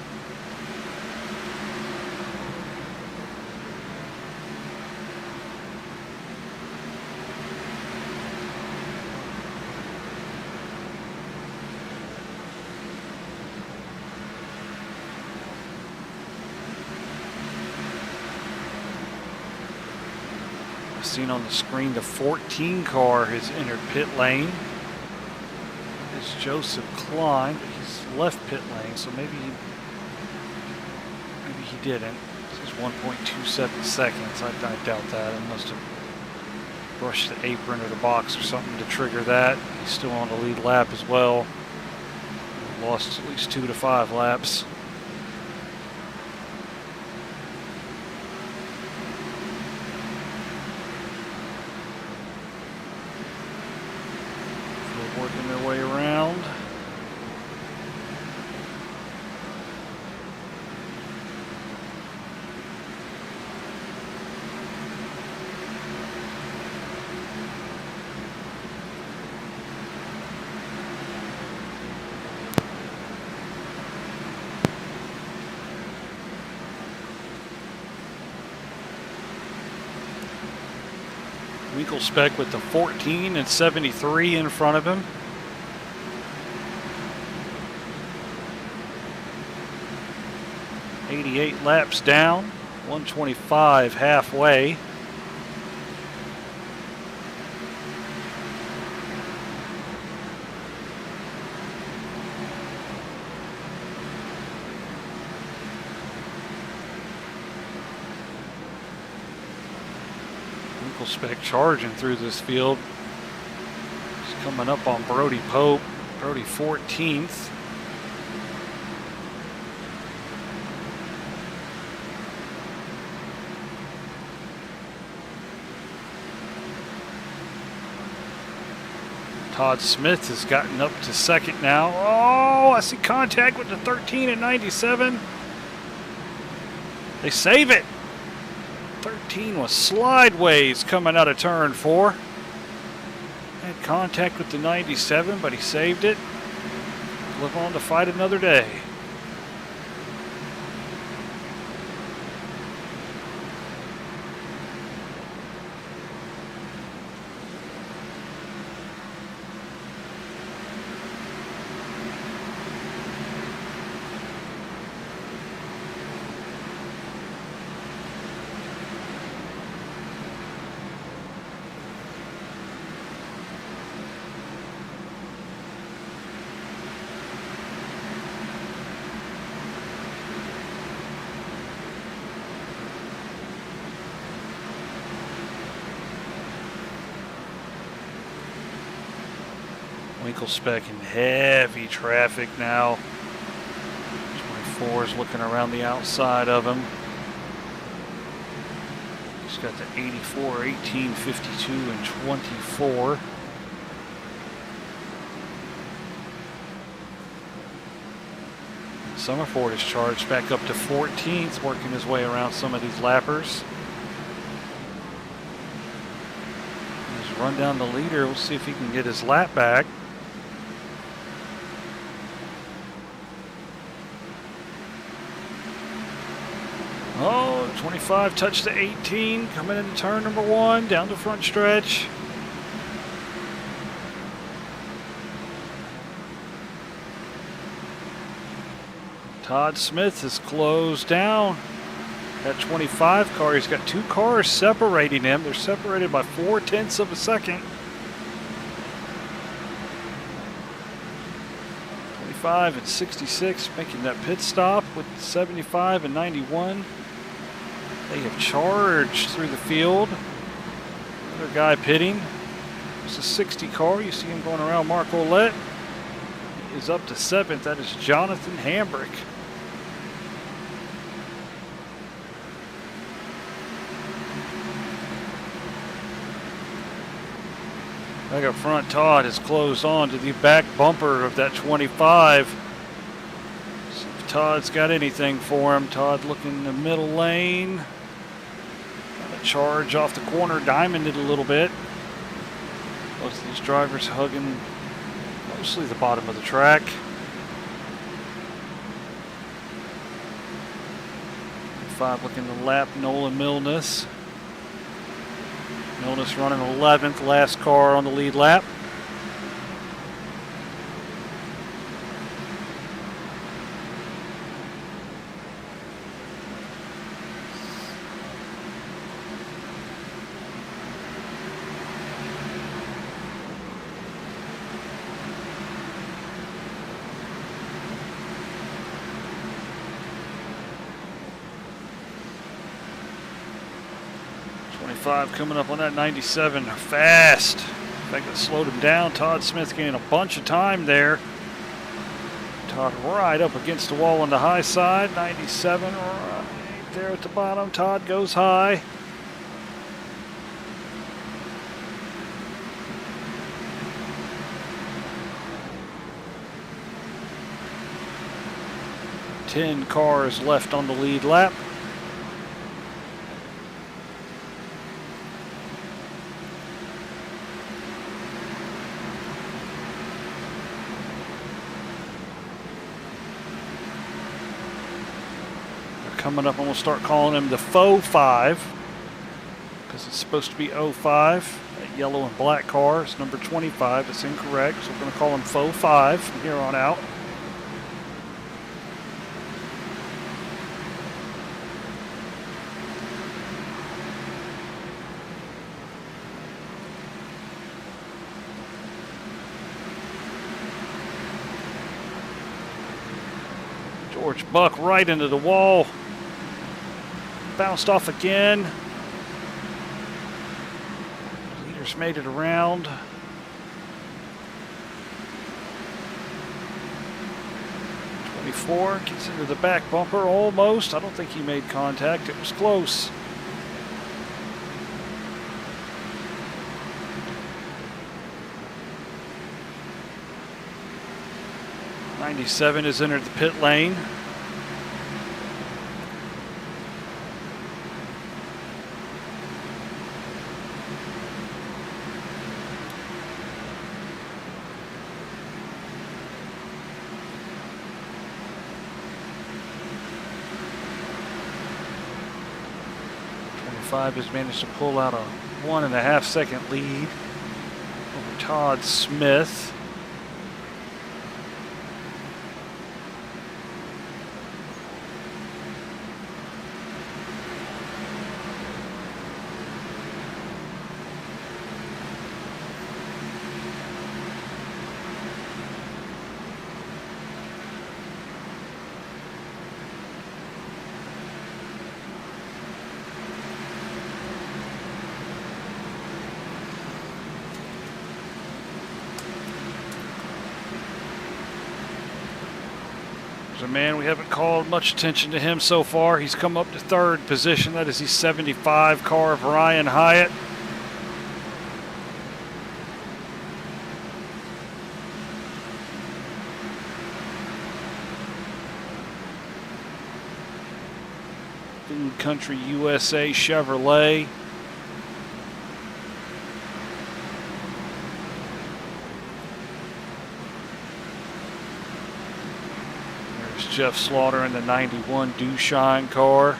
Seen on the screen, the 14 car has entered pit lane. It's Joseph Klein, but he's left pit lane, so maybe he didn't. It's 1.27 seconds. I doubt that. I must have brushed the apron or the box or something to trigger that. He's still on the lead lap as well. Lost at least 2 to 5 laps. Working their way around. Spec with the 14 and 73 in front of him. .88 laps down, 125 halfway. Spec charging through this field. He's coming up on Brody Pope. Brody 14th. Todd Smith has gotten up to second now. Oh, I see contact with the 13 and 97. They save it. 13 was slideways coming out of turn 4. Had contact with the 97, but he saved it. Live on to fight another day. Spec in heavy traffic now. 24 is looking around the outside of him. He's got the 84, 18, 52, and 24. Summerford is charged back up to 14th, working his way around some of these lappers. He's run down the leader. We'll see if he can get his lap back. Oh, 25 touched the 18, coming into turn number 1, down the front stretch. Todd Smith is closed down. That 25 car, he's got 2 cars separating him. They're separated by 0.4 of a second. 25 and 66 making that pit stop with 75 and 91. They have charged through the field. Another guy pitting. It's a 60 car. You see him going around Mark Ouellette. He is up to 7th. That is Jonathan Hambrick. Back up front, Todd has closed on to the back bumper of that 25. See if Todd's got anything for him. Todd looking in the middle lane. Got a charge off the corner, diamonded a little bit. Both of these drivers hugging mostly the bottom of the track. 5 looking to lap Nolan Milnes. Milnes running 11th, last car on the lead lap. Coming up on that 97, fast. In fact, it slowed him down. Todd Smith gaining a bunch of time there. Todd right up against the wall on the high side. 97 right there at the bottom. Todd goes high. Ten cars left on the lead lap. Coming up, and we'll start calling him the faux 5 because it's supposed to be 05. That yellow and black car is number 25. It's incorrect, so we're going to call him Faux 5 from here on out. George Buck right into the wall. Bounced off again. Leaders made it around. '24 gets into the back bumper almost. I don't think he made contact. It was close. '97 has entered the pit lane. '25 has managed to pull out a 1.5 second lead over Todd Smith. A man we haven't called much attention to him so far. He's come up to third position. That is the 75 car of Ryan Hyatt. Food Country USA Chevrolet. Jeff Slaughter in the 91 Dooshine car.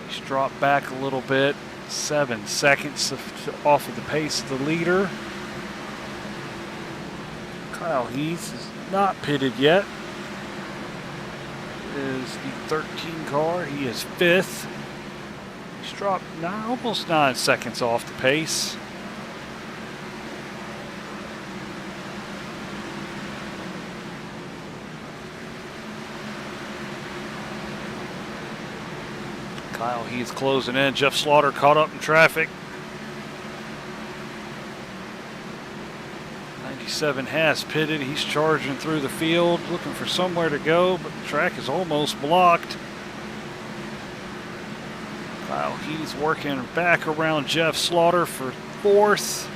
He's dropped back a little bit, 7 seconds off of the pace of the leader. Kyle Heath is not pitted yet. Is the 13 car. He is 5th. He's dropped almost 9 seconds off the pace. Kyle Heath closing in. Jeff Slaughter caught up in traffic. 97 has pitted. He's charging through the field, looking for somewhere to go, but the track is almost blocked. Kyle Heath working back around Jeff Slaughter for 4th.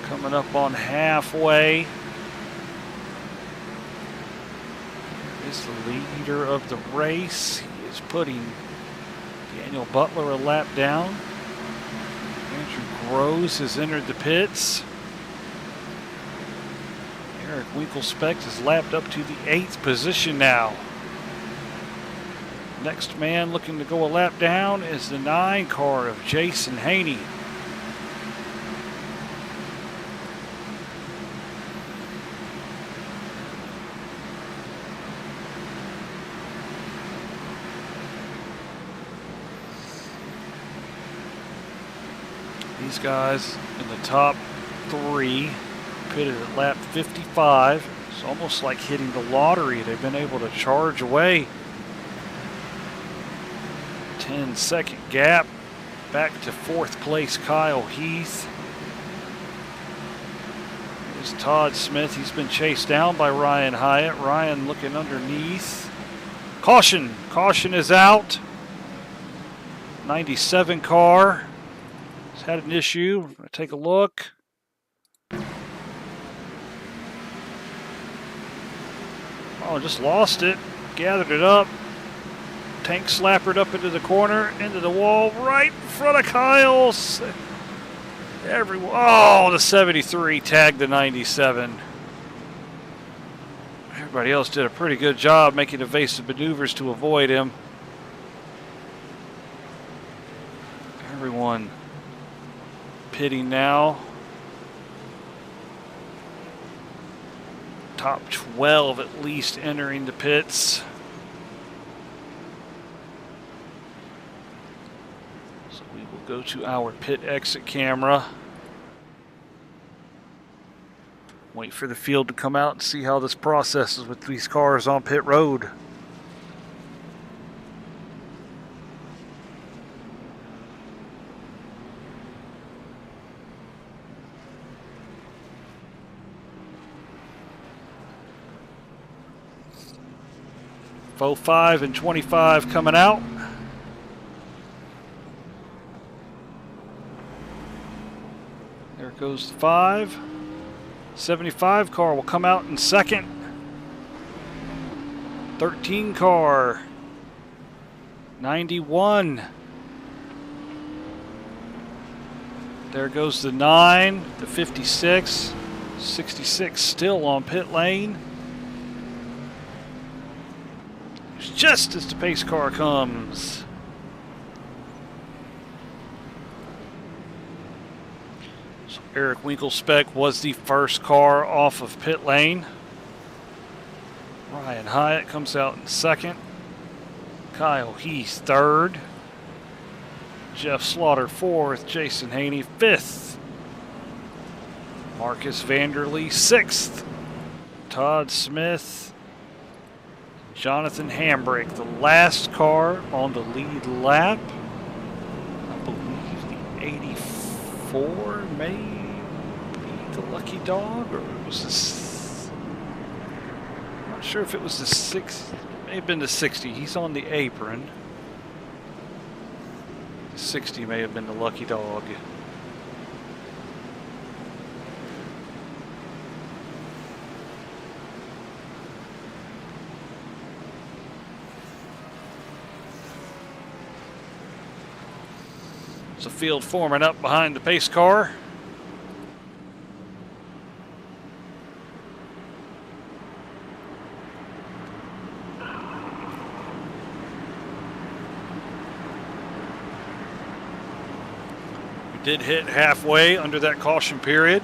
Coming up on halfway is the leader of the race. He is putting Daniel Butler a lap down. Andrew Groves has entered the pits. Eric Winkelspect has lapped up to the 8th position now. Next man looking to go a lap down is the 9 car of Jason Haney. These guys in the top 3 pitted at lap 55. It's almost like hitting the lottery. They've been able to charge away. 10-second gap. Back to 4th place, Kyle Heath. Here's Todd Smith. He's been chased down by Ryan Hyatt. Ryan looking underneath. Caution. Caution is out. 97 car. Had an issue. I'm going to take a look. Oh, just lost it. Gathered it up. Tank slappered up into the corner, into the wall, right in front of Kyle's. Everyone. Oh, the 73 tagged the 97. Everybody else did a pretty good job making evasive maneuvers to avoid him. Everyone pitting now. Top 12 at least entering the pits. So we will go to our pit exit camera. Wait for the field to come out and see how this processes with these cars on pit road. .05 and 25 coming out. There goes the 5. 75 car will come out in second. 13 car. 91. There goes the 9, the 56. 66 still on pit lane. Just as the pace car comes. So Eric Winkelspec was the first car off of pit lane. Ryan Hyatt comes out in second. Kyle Heath third. Jeff Slaughter fourth. Jason Haney fifth. Marcus Vanderlee sixth. Todd Smith. Jonathan Hambrick, the last car on the lead lap. I believe the 84 may be the lucky dog, or it was this. I'm not sure if it was the 60. It may have been the 60. He's on the apron. The 60 may have been the lucky dog. The field forming up behind the pace car. We did hit halfway under that caution period.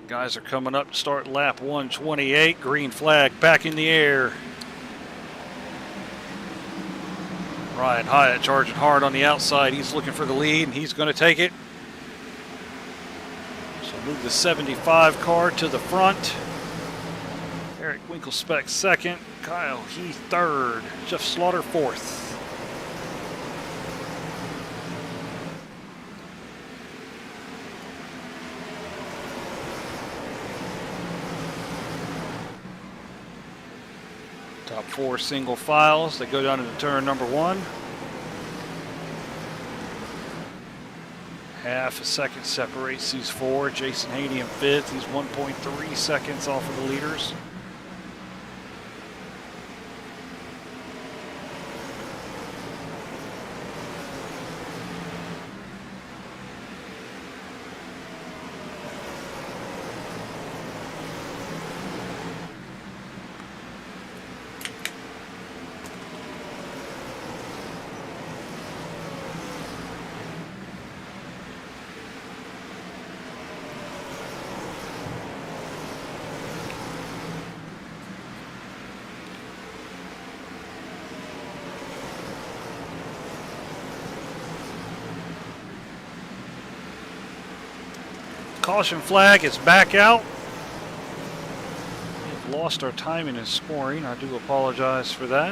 Guys are coming up to start lap 128. Green flag back in the air. Ryan Hyatt charging hard on the outside. He's looking for the lead, and he's going to take it. So move the 75 car to the front. Eric Winkelspec second. Kyle Heath third. Jeff Slaughter fourth. Top 4 single files. They go down into turn number 1. Half a second separates these 4. Jason Haney in 5th. He's 1.3 seconds off of the leaders. Caution flag is back out. We've lost our timing and scoring. I do apologize for that.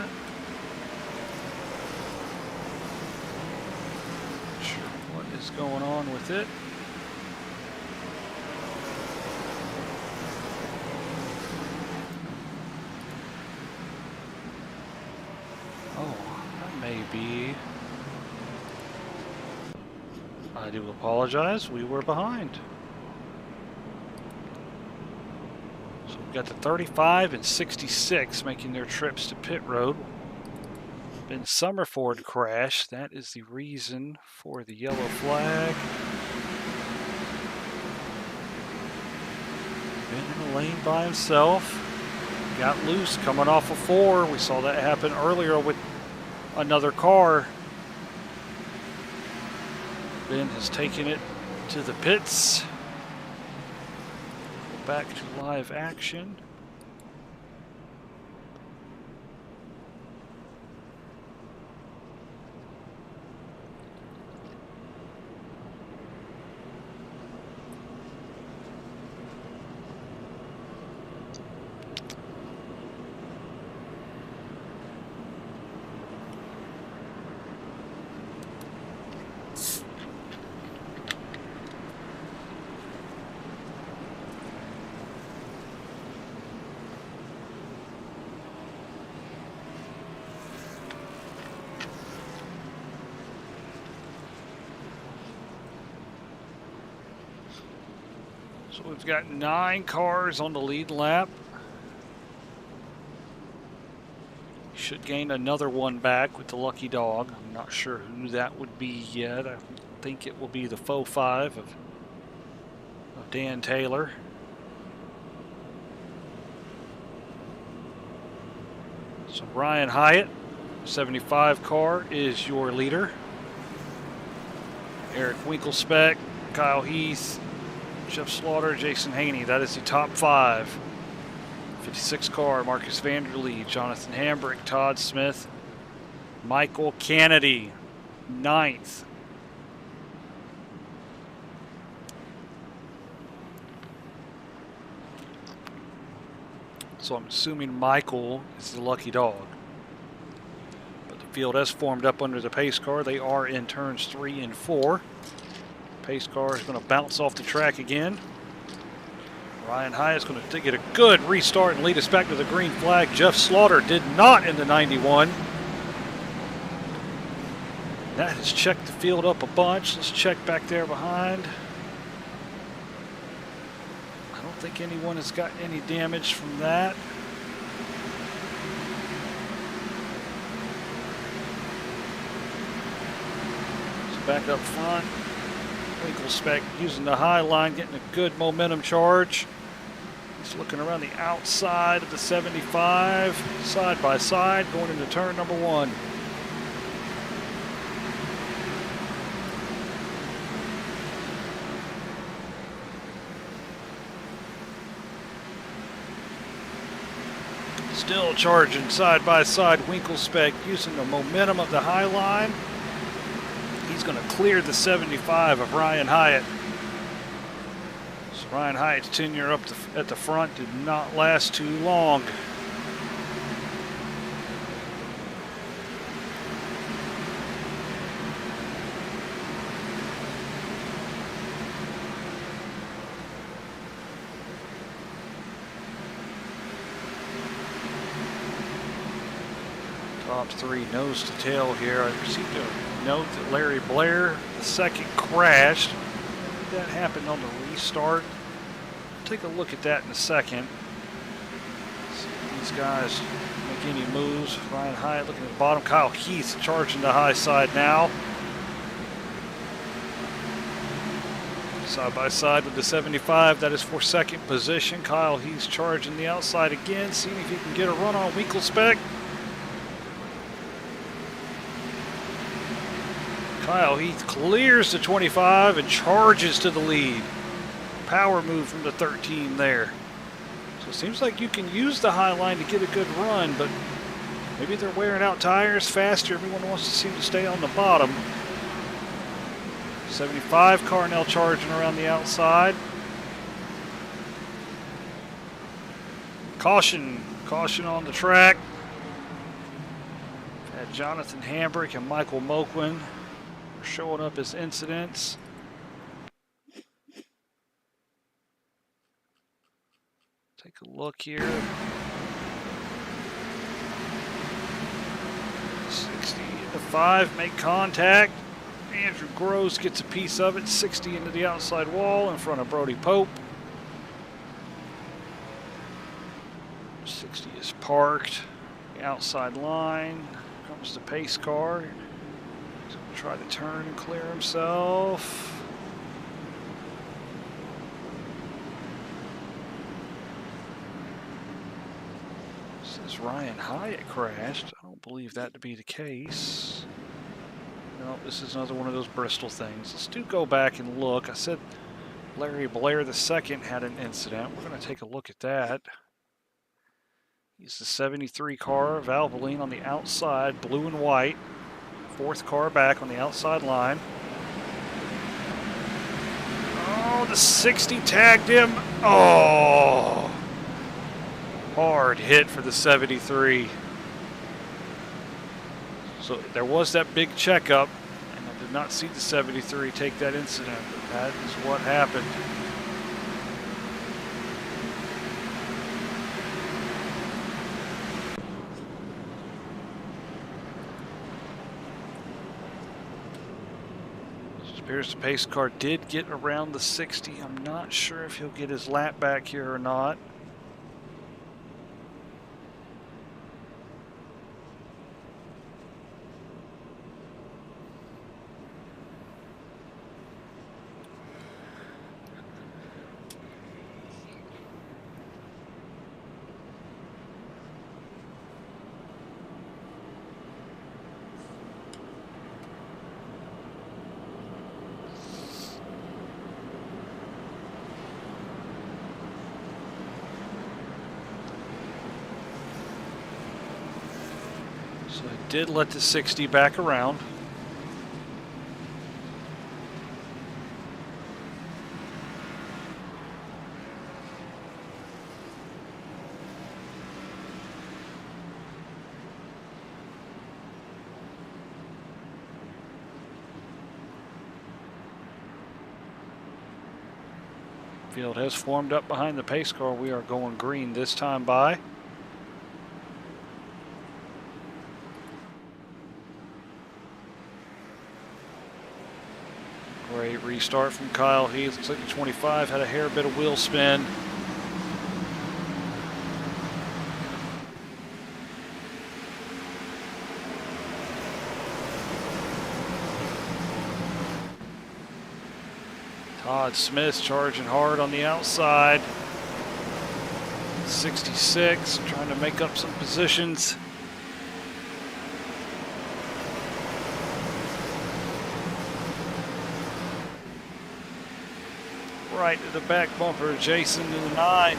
Not sure what is going on with it. Oh, that may be. I do apologize. We were behind. Got the 35 and 66 making their trips to pit road. Ben Summerford crash. That is the reason for the yellow flag. lane by himself. Got loose coming off of 4. We saw that happen earlier with another car. Ben has taken it to the pits. Back to live action. So we've got 9 cars on the lead lap. Should gain another one back with the lucky dog. I'm not sure who that would be yet. I think it will be the faux 5 of Dan Taylor. So Ryan Hyatt, 75 car, is your leader. Eric Winkelspec, Kyle Heath, Jeff Slaughter, Jason Haney. That is the top 5. 56 car, Marcus Vanderlee, Jonathan Hambrick, Todd Smith, Michael Kennedy, 9th. So I'm assuming Michael is the lucky dog. But the field has formed up under the pace car. They are in turns 3 and 4. Pace car is going to bounce off the track again. Ryan Hyatt's going to get a good restart and lead us back to the green flag. Jeff Slaughter did not in the 91. That has checked the field up a bunch. Let's check back there behind. I don't think anyone has got any damage from that. So back up front. Winkelspec using the high line, getting a good momentum charge. He's looking around the outside of the 75, side by side, going into turn number 1. Still charging side by side, Winkelspec using the momentum of the high line. He's going to clear the 75 of Ryan Hyatt. So Ryan Hyatt's tenure up at the front did not last too long. Top 3 nose to tail here. I received a note that Larry Blair, the second, crashed. That happened on the restart. Take a look at that in a second. See if these guys make any moves. Ryan Hyatt looking at the bottom. Kyle Heath charging the high side now. Side by side with the 75. That is for second position. Kyle Heath charging the outside again, seeing if he can get a run on Winkelspec. Kyle Heath clears the 25 and charges to the lead. Power move from the 13 there. So it seems like you can use the high line to get a good run, but maybe they're wearing out tires faster. Everyone wants to seem to stay on the bottom. 75 Carnell charging around the outside. Caution on the track. Had Jonathan Hambrick and Michael Moquin showing up as incidents. Take a look here. 60 into 5, make contact. Andrew Gross gets a piece of it. 60 into the outside wall in front of Brody Pope. 60 is parked. The outside line. Comes the pace car. Try to turn and clear himself. Ryan Hyatt crashed. I don't believe that to be the case. No, this is another one of those Bristol things. Let's go back and look. I said Larry Blair II had an incident. We're going to take a look at that. He's the 73 car, Valvoline on the outside, blue and white. Fourth car back on the outside line. Oh, the 60 tagged him. Oh, hard hit for the 73. So there was that big checkup, and I did not see the 73 take that incident, but that is what happened. It appears the pace car did get around the 60. I'm not sure if he'll get his lap back here or not. So I did let the 60 back around. Field has formed up behind the pace car. We are going green this time by. Great restart from Kyle Heath. Looks like the 25 had a hair bit of wheel spin. Todd Smith charging hard on the outside. 66, trying to make up some positions. Right to the back bumper, Jason to the 9.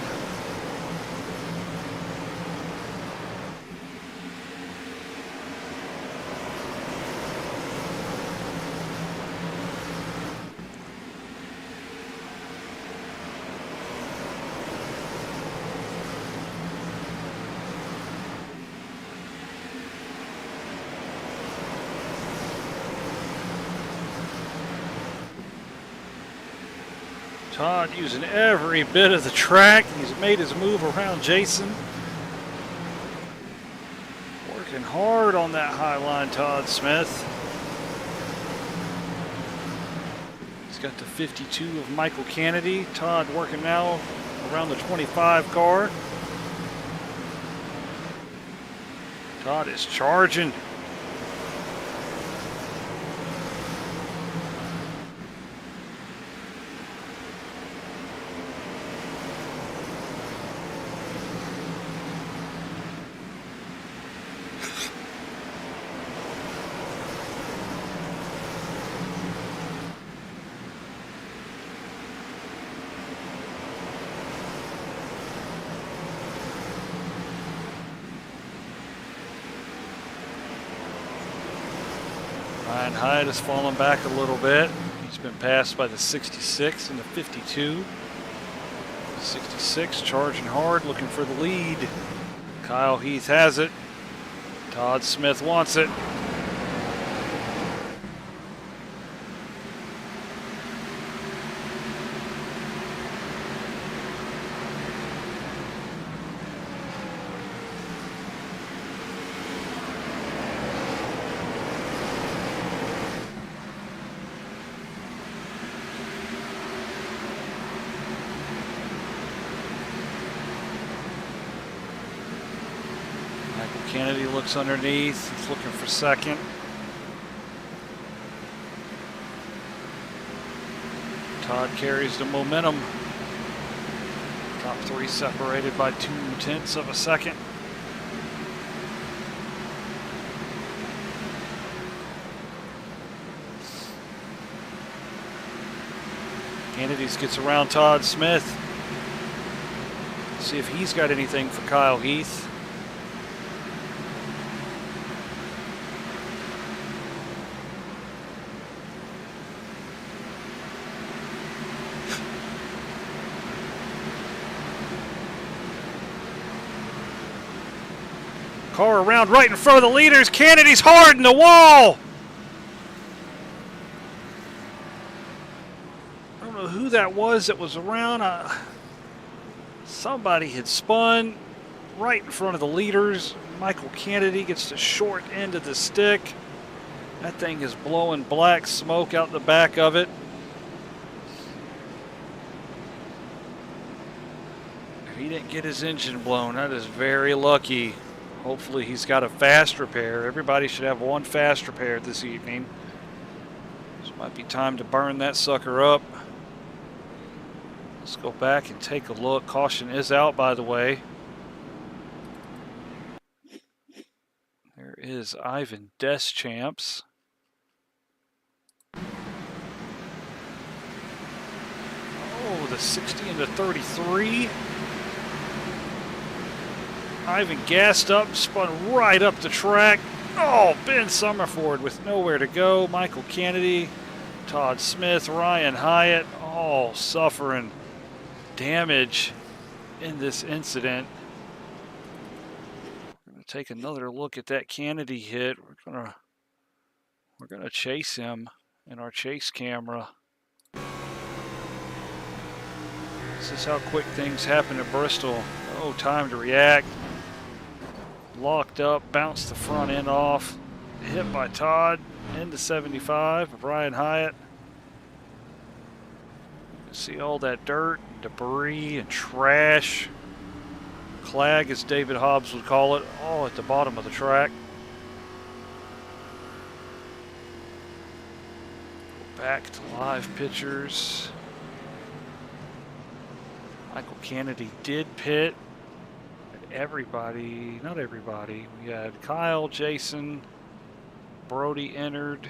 Todd using every bit of the track. He's made his move around Jason. Working hard on that high line, Todd Smith. He's got the 52 of Michael Kennedy. Todd working now around the 25 car. Todd is charging. Ryan Hyatt has fallen back a little bit. He's been passed by the 66 and the 52. 66 charging hard, looking for the lead. Kyle Heath has it. Todd Smith wants it. Kennedy looks underneath. He's looking for second. Todd carries the momentum. Top three separated by 0.2 of a second. Kennedy's gets around Todd Smith. See if he's got anything for Kyle Heath. Car around right in front of the leaders. Kennedy's hard in the wall. I don't know who that was around. Somebody had spun right in front of the leaders. Michael Kennedy gets the short end of the stick. That thing is blowing black smoke out the back of it. He didn't get his engine blown. That is very lucky. Hopefully he's got a fast repair. Everybody should have one fast repair this evening. This might be time to burn that sucker up. Let's go back and take a look. Caution is out, by the way. There is Ivan Deschamps. Oh, the 60 into 33. Ivan gassed up, spun right up the track. Oh, Ben Summerford with nowhere to go. Michael Kennedy, Todd Smith, Ryan Hyatt, all suffering damage in this incident. We're going to take another look at that Kennedy hit. We're gonna chase him in our chase camera. This is how quick things happen at Bristol. No time to react. Locked up, bounced the front end off, hit by Todd into 75 of Ryan Hyatt. You can see all that dirt, debris, and trash. Clag, as David Hobbs would call it, all at the bottom of the track. Go back to live pictures. Michael Kennedy did pit. Everybody, not everybody. We had Kyle, Jason, Brody entered.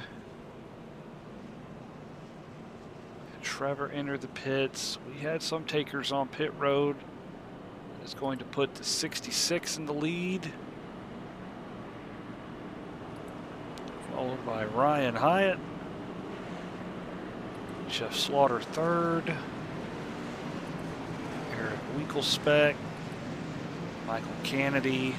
Trevor entered the pits. We had some takers on pit road. Is going to put the 66 in the lead. Followed by Ryan Hyatt. Jeff Slaughter third. Eric Winkelspec. Michael Kennedy,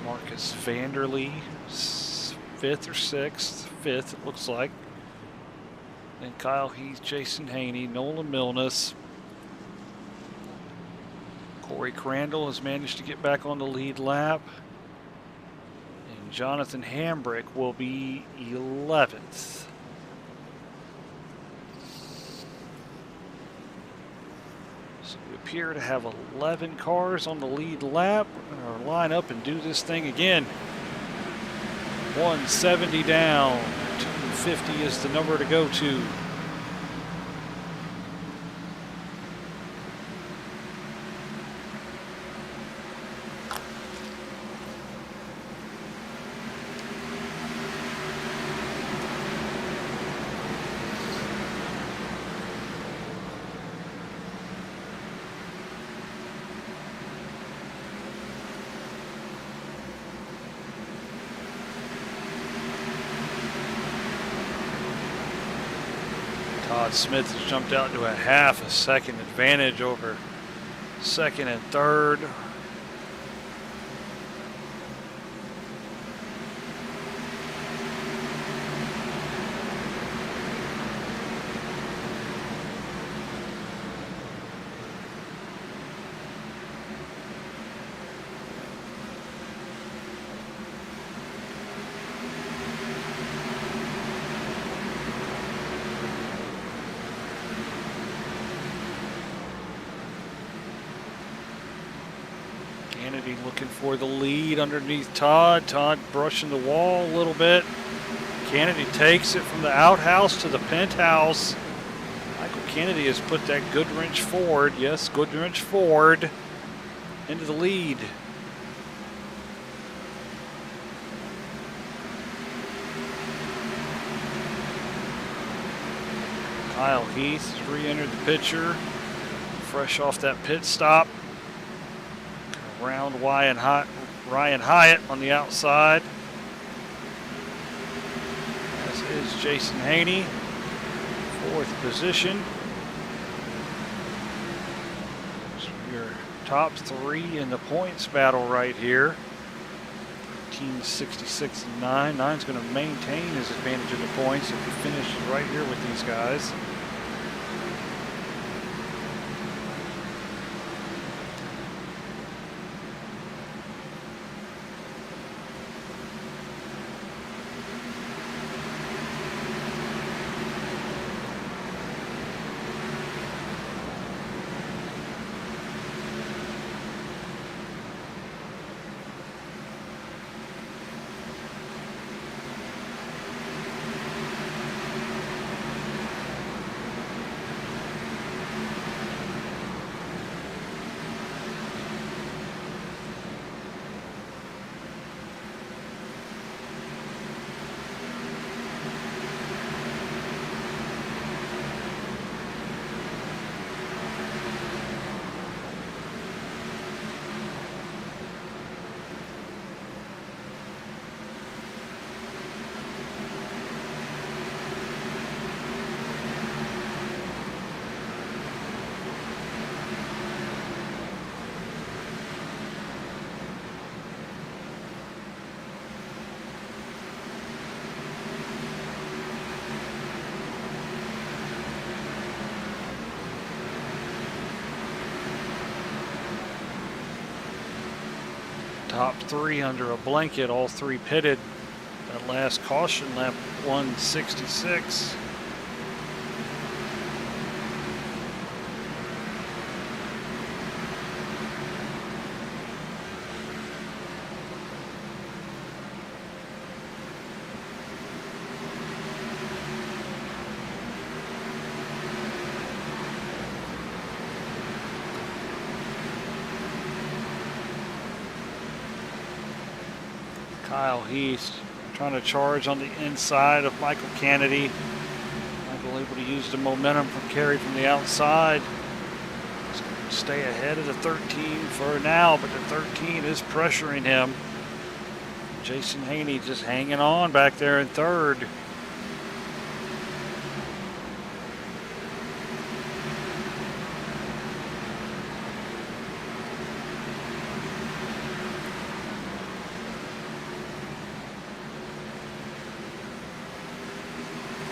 Marcus Vanderlee, 5th or 6th, 5th it looks like. Then Kyle Heath, Jason Haney, Nolan Milnes. Corey Crandall has managed to get back on the lead lap. And Jonathan Hambrick will be 11th. Appear to have 11 cars on the lead lap. We're going to line up and do this thing again. 170 down, 250 is the number to go to. Todd Smith has jumped out to a half a second advantage over second and third. Kennedy looking for the lead underneath Todd. Todd brushing the wall a little bit. Kennedy takes it from the outhouse to the penthouse. Michael Kennedy has put that Goodwrench Ford, yes, Goodwrench Ford, into the lead. Kyle Heath has re-entered the picture, fresh off that pit stop. Around Ryan Hyatt on the outside. As is Jason Haney, 4th position. So your top 3 in the points battle right here. 66 and 9. 9's going to maintain his advantage in the points if he finishes right here with these guys. Top 3 under a blanket, all 3 pitted. That last caution lap 166. Kyle Heath trying to charge on the inside of Michael Kennedy. Michael able to use the momentum carried from the outside. Stay ahead of the 13 for now, but the 13 is pressuring him. Jason Haney just hanging on back there in 3rd.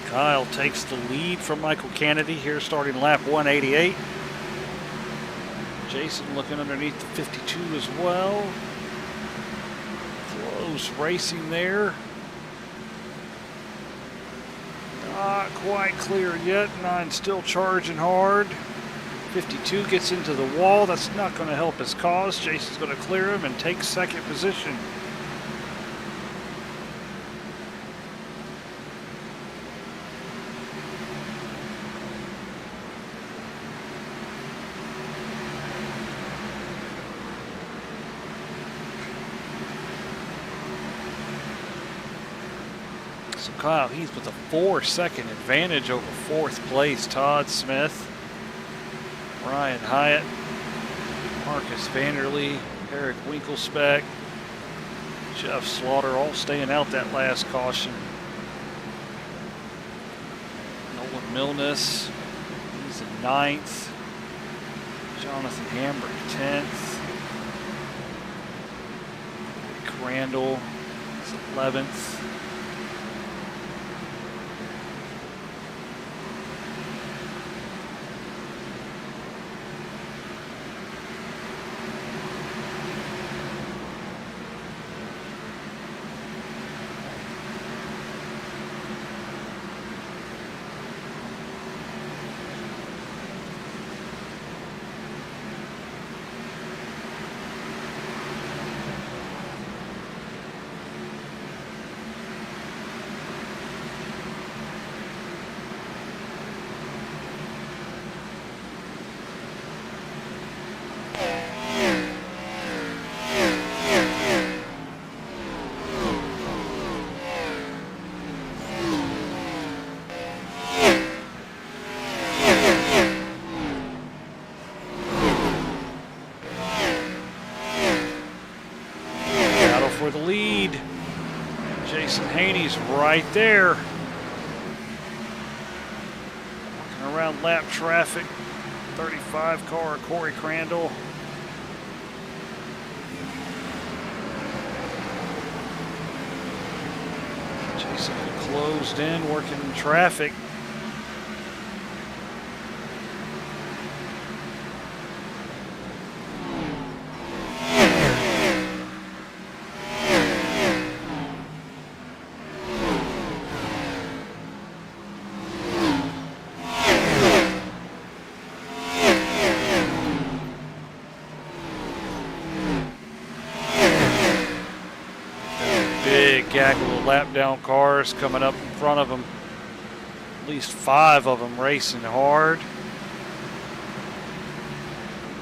Kyle takes the lead from Michael Kennedy here starting lap 188. Jason looking underneath the 52 as well. Close racing there. Not quite clear yet. 9 still charging hard. 52 gets into the wall. That's not going to help his cause. Jason's going to clear him and take 2nd position. So Kyle Heath with a 4-second advantage over 4th place Todd Smith, Ryan Hyatt, Marcus Vanderlee, Eric Winkelspeck, Jeff Slaughter all staying out that last caution. Nolan Milness, he's in 9th. Jonathan Hambrick 10th. Rick Randall is 11th. Jason Haney's right there. Working around lap traffic. 35 car, Corey Crandall. Jason closed in, working in traffic. Big gaggle of lap down cars coming up in front of them. At least 5 of them racing hard.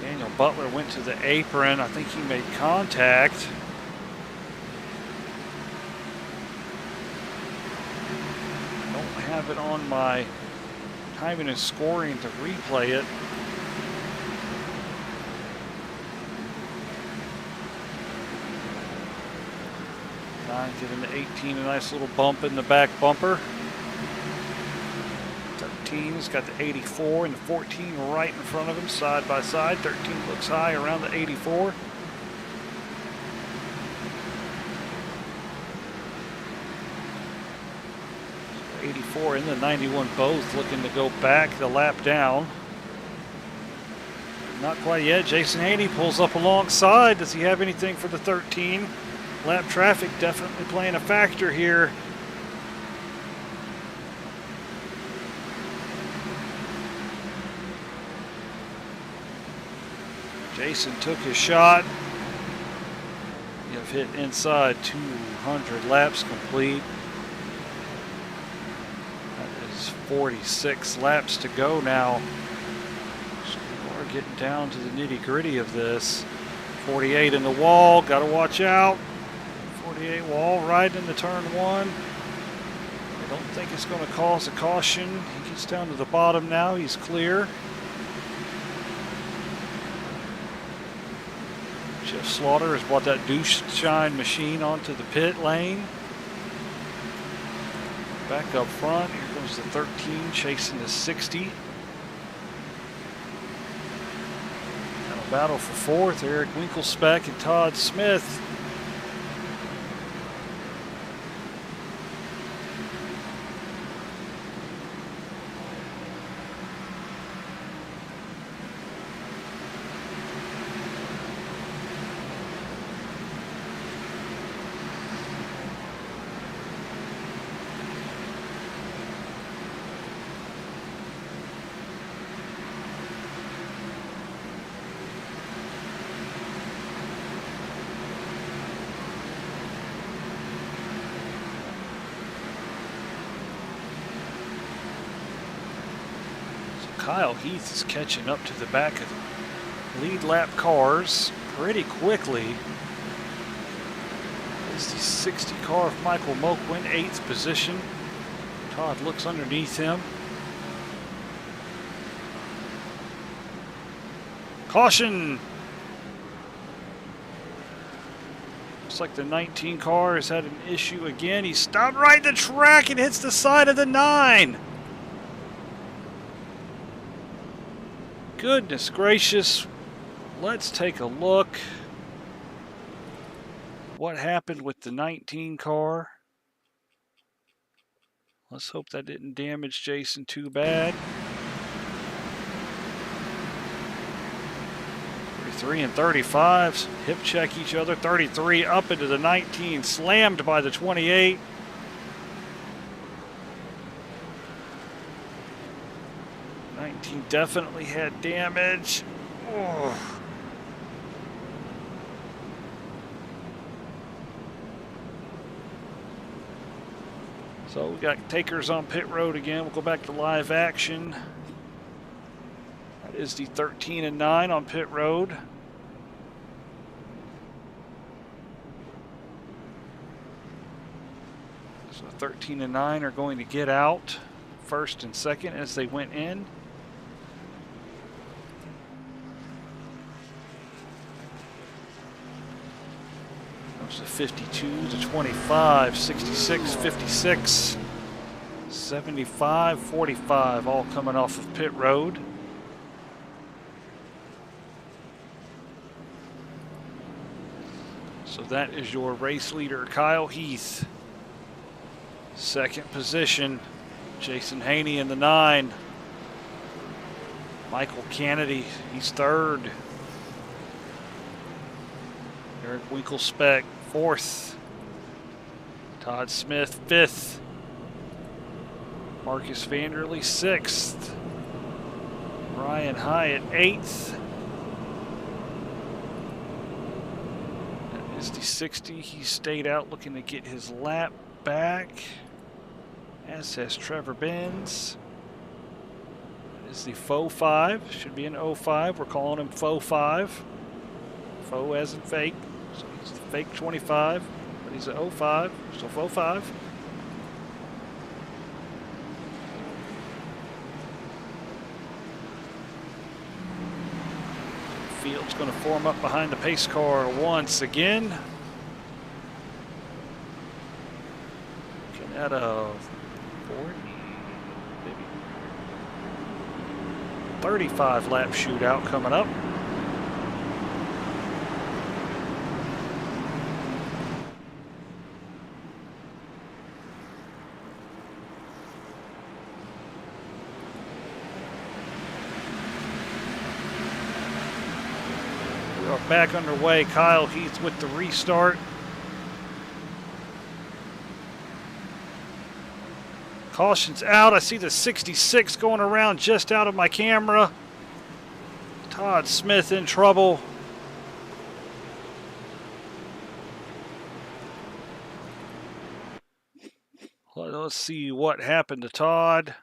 Daniel Butler went to the apron. I think he made contact. Don't have it on my timing and scoring to replay it. Giving the 18 a nice little bump in the back bumper. 13's got the 84 and the 14 right in front of him, side by side. 13 looks high around the 84. So 84 and the 91 both looking to go back the lap down. Not quite yet. Jason Haney pulls up alongside. Does he have anything for the 13? Lap traffic definitely playing a factor here. Jason took his shot. You've hit inside 200 laps complete. That is 46 laps to go now. So we're getting down to the nitty-gritty of this. 48 in the wall, gotta watch out. 48 wall right into turn 1. I don't think it's going to cause a caution. He gets down to the bottom now. He's clear. Jeff Slaughter has brought that douche shine machine onto the pit lane. Back up front. Here comes the 13 chasing the 60. And a battle for 4th. Eric Winklespec and Todd Smith. Kyle Heath is catching up to the back of the lead lap cars pretty quickly. It's the 60 car of Michael Moak in 8th position. Todd looks underneath him. Caution! Looks like the 19 car has had an issue again. He stopped right the track and hits the side of the 9. Goodness gracious. Let's take a look. What happened with the 19 car? Let's hope that didn't damage Jason too bad. 33 and 35 hip check each other. 33 up into the 19, slammed by the 28. Definitely had damage. Oh. So we got takers on pit road again. We'll go back to live action. That is the 13 and 9 on pit road. So 13 and 9 are going to get out first and second as they went in. The 52 to 25, 66, 56, 75, 45, all coming off of pit road. So that is your race leader, Kyle Heath. Second position, Jason Haney in the 9. Michael Kennedy, he's third. Eric Winkelspec, 4th. Todd Smith, 5th. Marcus Vanderley, 6th. Ryan Hyatt, 8th. That is the 60. He stayed out looking to get his lap back, as has Trevor Benz. That is the faux 5. Should be an 05. We're calling him faux 5. Faux as in fake. So he's the fake 25, but he's an 05, so faux 5. Field's going to form up behind the pace car once again. Looking at a 40, maybe 35 lap shootout coming up. Back underway. Kyle Heath with the restart. Caution's out. I see the 66 going around just out of my camera. Todd Smith in trouble. Let's see what happened to Todd.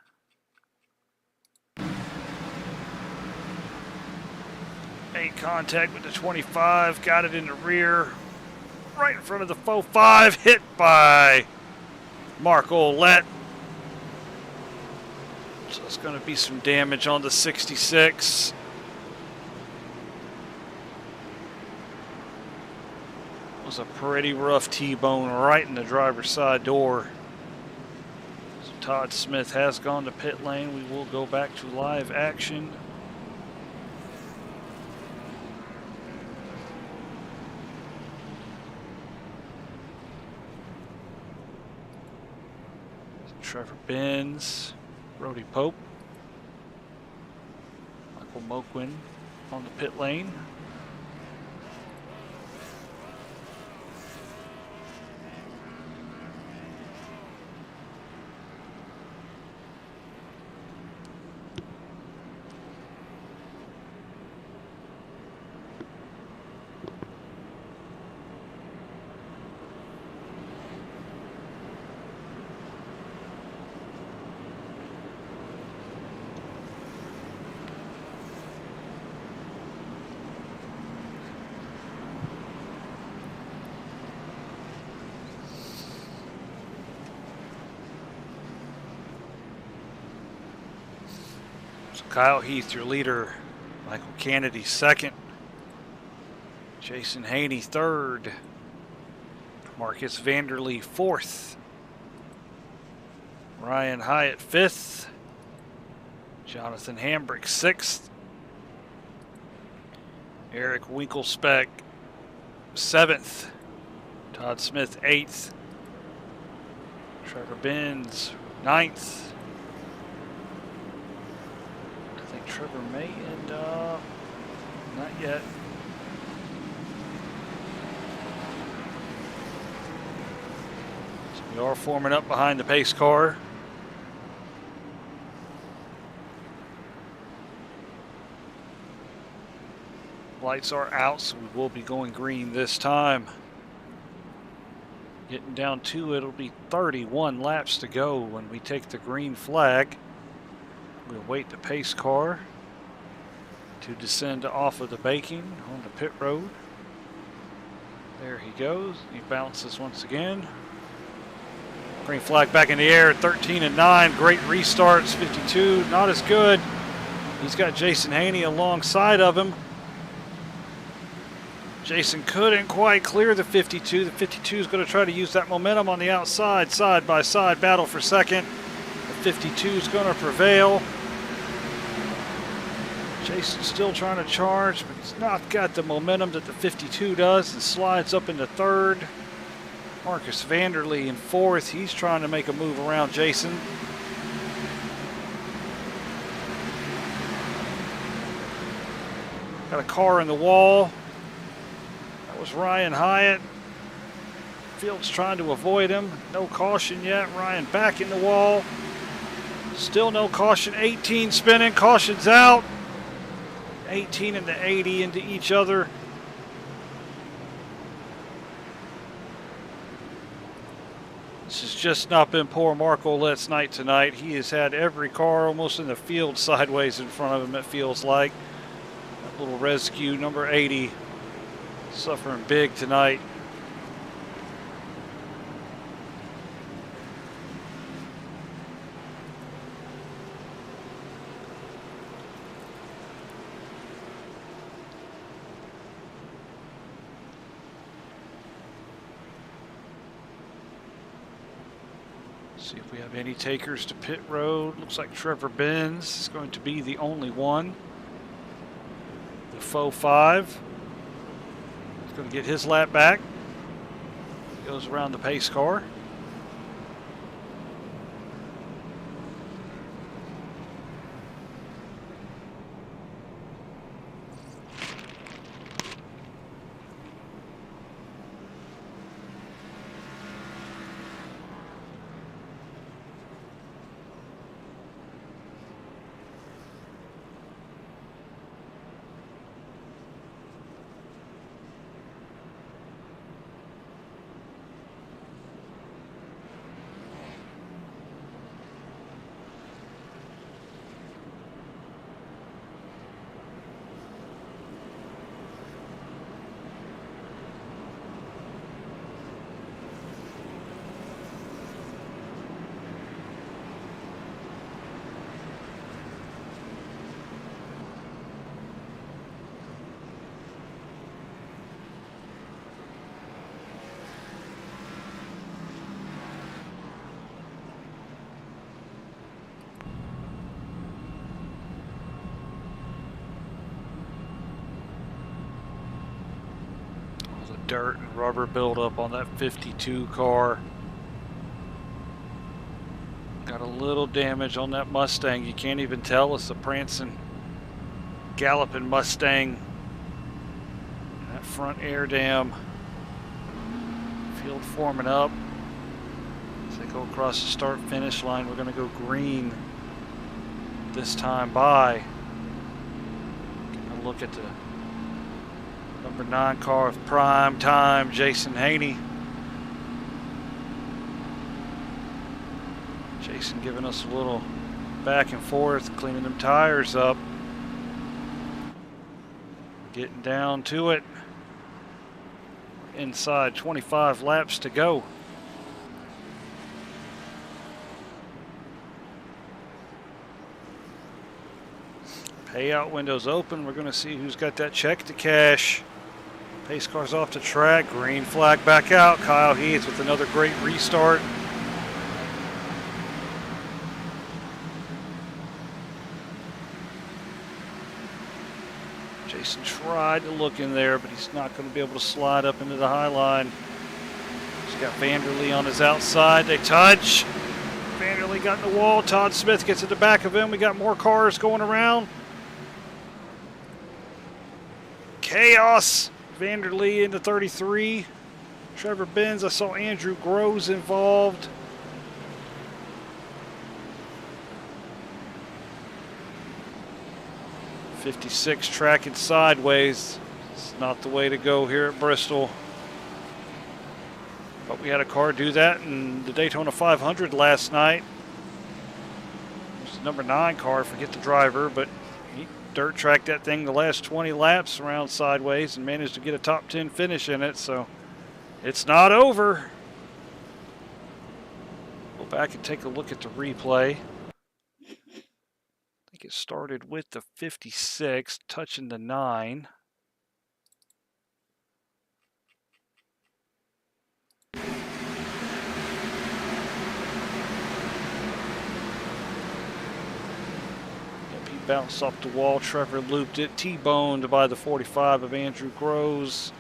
Made contact with the 25, got it in the rear, right in front of the faux 5, hit by Mark Olette. So it's going to be some damage on the 66. It was a pretty rough T-bone right in the driver's side door. So Todd Smith has gone to pit lane. We will go back to live action. Trevor Benz, Brody Pope, Michael Moquin on the pit lane. Kyle Heath, your leader. Michael Kennedy, 2nd. Jason Haney, 3rd. Marcus Vanderlei, 4th. Ryan Hyatt, 5th. Jonathan Hambrick, 6th. Eric Winkelspec, 7th. Todd Smith, 8th. Trevor Benz, 9th. Trevor may end up, not yet. So we are forming up behind the pace car. Lights are out, so we will be going green this time. Getting down to it'll be 31 laps to go when we take the green flag. We'll wait the pace car to descend off of the baking on the pit road. There he goes. He bounces once again. Green flag back in the air, 13 and 9. Great restarts, 52. Not as good. He's got Jason Haney alongside of him. Jason couldn't quite clear the 52. The 52 is going to try to use that momentum on the outside, side by side battle for second. The 52 is going to prevail. Jason's still trying to charge, but he's not got the momentum that the 52 does, and slides up into third. Marcus Vanderlee in fourth. He's trying to make a move around Jason. Got a car in the wall. That was Ryan Hyatt. Field's trying to avoid him. No caution yet. Ryan back in the wall. Still no caution. 18 spinning. Caution's out. 18 and the 80 into each other. This has just not been poor Mark Ouellette's night tonight. He has had every car almost in the field sideways in front of him, it feels like. That little rescue, number 80, suffering big tonight. See if we have any takers to pit road. Looks like Trevor Benz is going to be the only one. The faux 5 is going to get his lap back. Goes around the pace car. Dirt and rubber buildup on that 52 car. Got a little damage on that Mustang. You can't even tell it's a prancing, galloping Mustang. That front air dam. Field forming up. As they go across the start finish line, we're going to go green this time by. Getting a look at the number 9 car of prime time, Jason Haney. Jason giving us a little back and forth, cleaning them tires up. Getting down to it. Inside 25 laps to go. Payout window's open. We're going to see who's got that check to cash. Pace car's off the track. Green flag back out. Kyle Heath with another great restart. Jason tried to look in there, but he's not going to be able to slide up into the high line. He's got Vanderlee on his outside. They touch. Vanderlee got in the wall. Todd Smith gets at the back of him. We got more cars going around. Chaos. Vanderlee into 33. Trevor Benz. I saw Andrew Groves involved. '56 tracking sideways. It's not the way to go here at Bristol. But we had a car do that in the Daytona 500 last night. It was the number 9 car, forget the driver, but he dirt tracked that thing the last 20 laps around sideways and managed to get a top 10 finish in it, so it's not over. Go back and take a look at the replay. I think it started with the 56, touching the 9. bounced off the wall. Trevor looped it, T-boned by the 45 of Andrew Groves.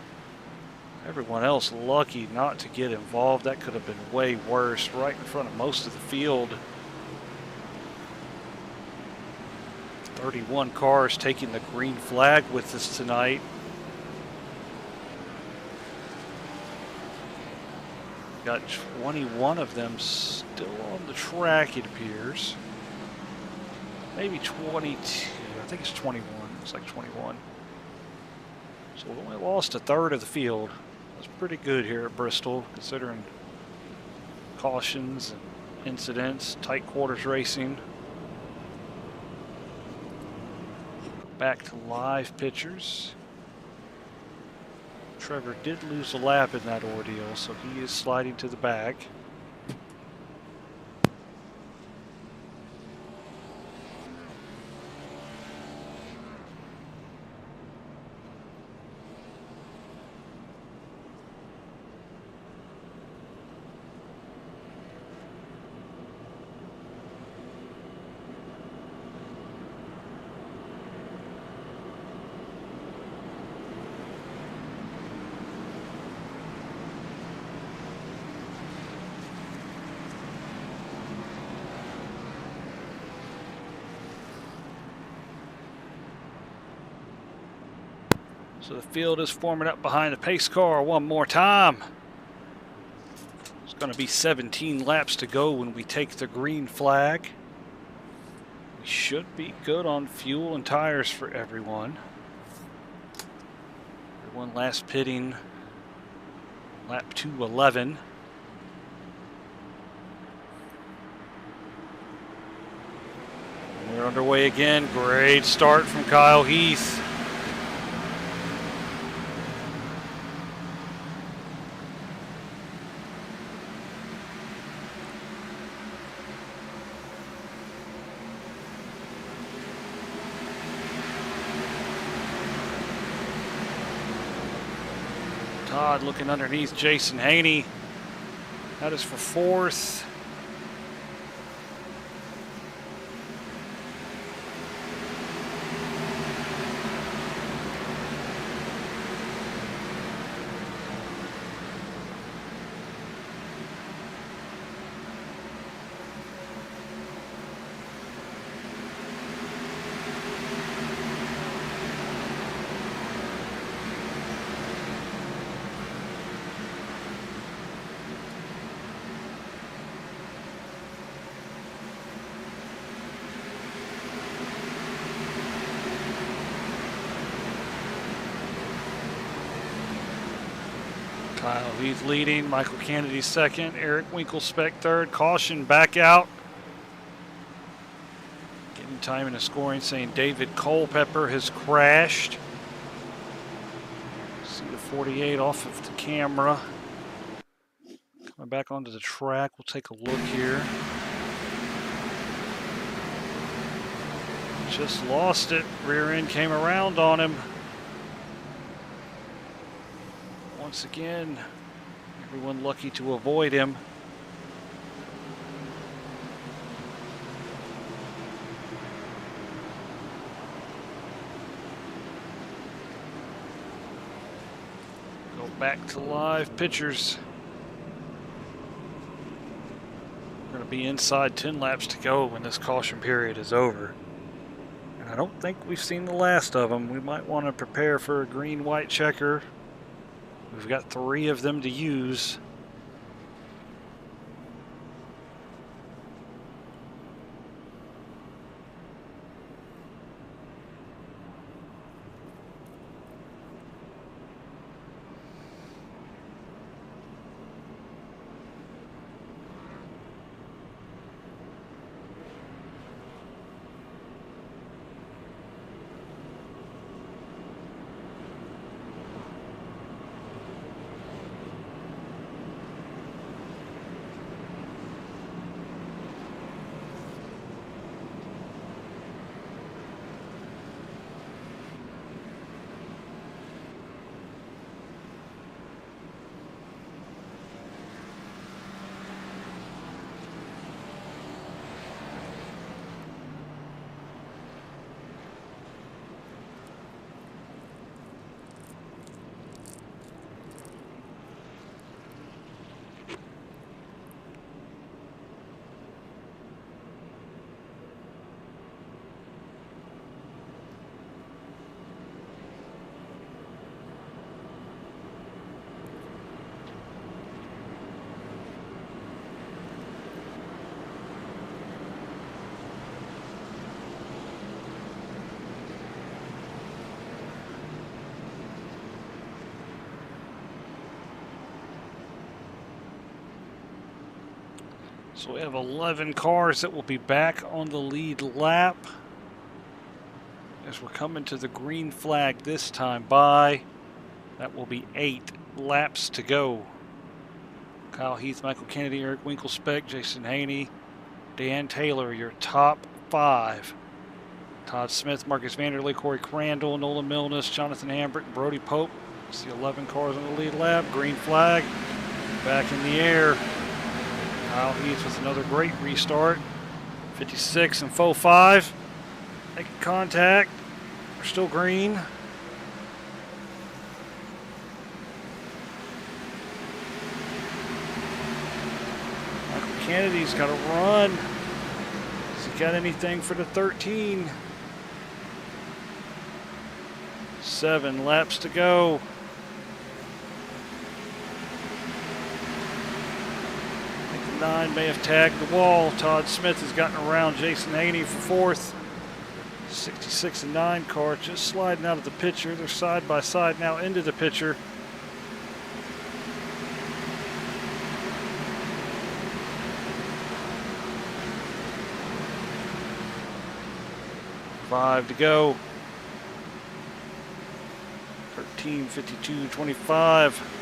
Everyone else lucky not to get involved. That could have been way worse, right in front of most of the field. 31 cars taking the green flag with us tonight. Got 21 of them still on the track, it appears. Maybe 22. I think it's 21. Looks like 21. So we only lost a third of the field. That's pretty good here at Bristol, considering cautions and incidents, tight quarters racing. Back to live pictures. Trevor did lose a lap in that ordeal, so he is sliding to the back. So the field is forming up behind the pace car one more time. It's going to be 17 laps to go when we take the green flag. We should be good on fuel and tires for everyone. Everyone last pitting lap 2:11. We're underway again. Great start from Kyle Heath. Todd looking underneath Jason Haney. That is for fourth. Kyle Heath leading, Michael Kennedy second, Eric Winkelspec third. Caution back out. Getting time in the scoring saying David Culpepper has crashed. See the 48 off of the camera. Coming back onto the track, we'll take a look here. Just lost it. Rear end came around on him. Once again, everyone lucky to avoid him. Go back to live pictures. We're going to be inside 10 laps to go when this caution period is over. And I don't think we've seen the last of them. We might want to prepare for a green-white checker. We've got 3 of them to use. So we have 11 cars that will be back on the lead lap as we're coming to the green flag this time by. That will be 8 laps to go. Kyle Heath, Michael Kennedy, Eric Winklespec, Jason Haney, Dan Taylor, your top 5. Todd Smith, Marcus Vanderlee, Corey Crandall, Nolan Milnes, Jonathan Hambrick, and Brody Pope. It's the 11 cars on the lead lap. Green flag back in the air. Kyle Heath with another great restart. 56 and 4.5. Making contact. We're still green. Michael Kennedy's got to run. Has he got anything for the 13? 7 laps to go. I think the 9 may have tagged the wall. Todd Smith has gotten around Jason Haney for 4th. 66 and 9 car just sliding out of the picture. They're side by side now into the picture. Five to go. 13, 52, 25.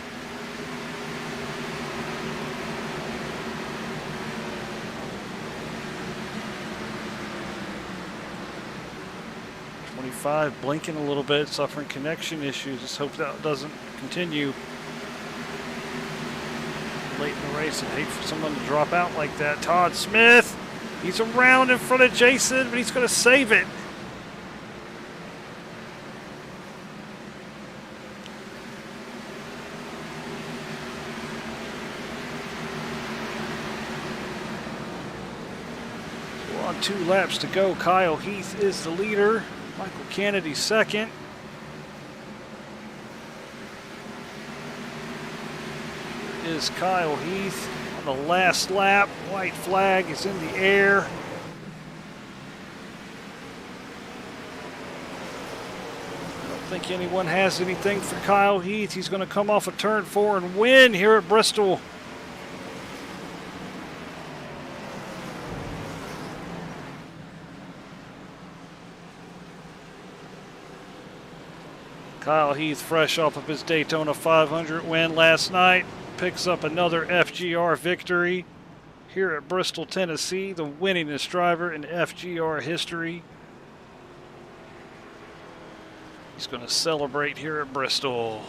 Blinking a little bit, suffering connection issues. Just hope that doesn't continue late in the race. I'd hate for someone to drop out like that. Todd Smith, he's around in front of Jason, but he's going to save it. So on 2 laps to go. Kyle Heath is the leader. Michael Kennedy second. Here is Kyle Heath on the last lap. White flag is in the air. I don't think anyone has anything for Kyle Heath. He's going to come off of turn 4 and win here at Bristol. Kyle Heath, fresh off of his Daytona 500 win last night, picks up another FGR victory here at Bristol, Tennessee, the winningest driver in FGR history. He's going to celebrate here at Bristol.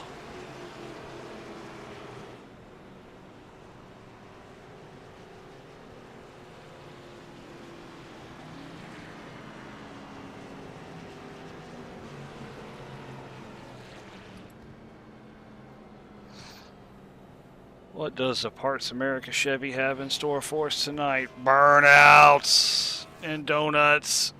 What does the Parts America Chevy have in store for us tonight? Burnouts and donuts.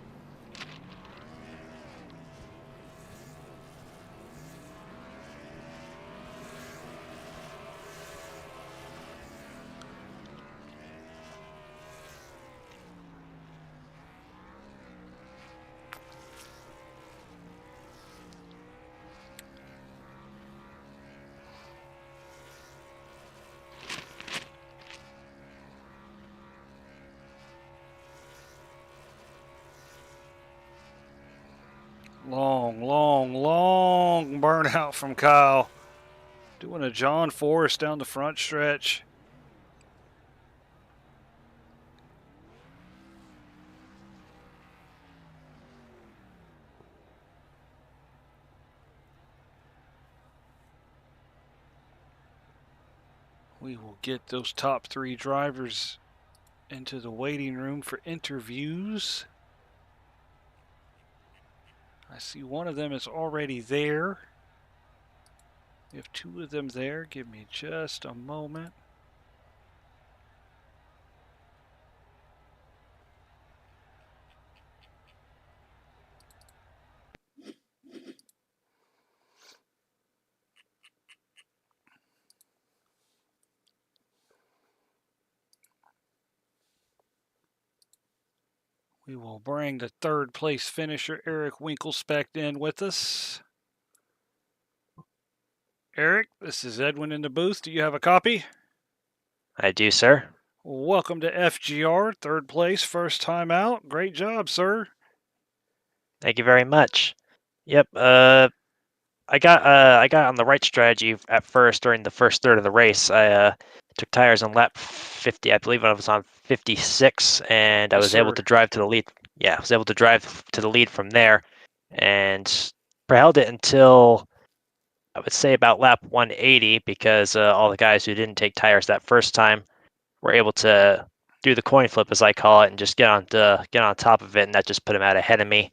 Long burnout from Kyle. Doing a John Forrest down the front stretch. We will get those top 3 drivers into the waiting room for interviews. I see one of them is already there. We have 2 of them there. Give me just a moment. We will bring the 3rd place finisher, Eric Winklespec, in with us. Eric, this is Edwin in the booth. Do you have a copy? I do, sir. Welcome to FGR, third place, first time out. Great job, sir. Thank you very much. Yep. I got on the right strategy at first during the first third of the race. I took tires on lap 50. I believe I was on 56, and I Yes, was able sir. to drive to the lead. Yeah, I was able to drive to the lead from there, and held it until I would say about lap 180 because all the guys who didn't take tires that first time were able to do the coin flip, as I call it, and just get on top of it, and that just put them out ahead of me.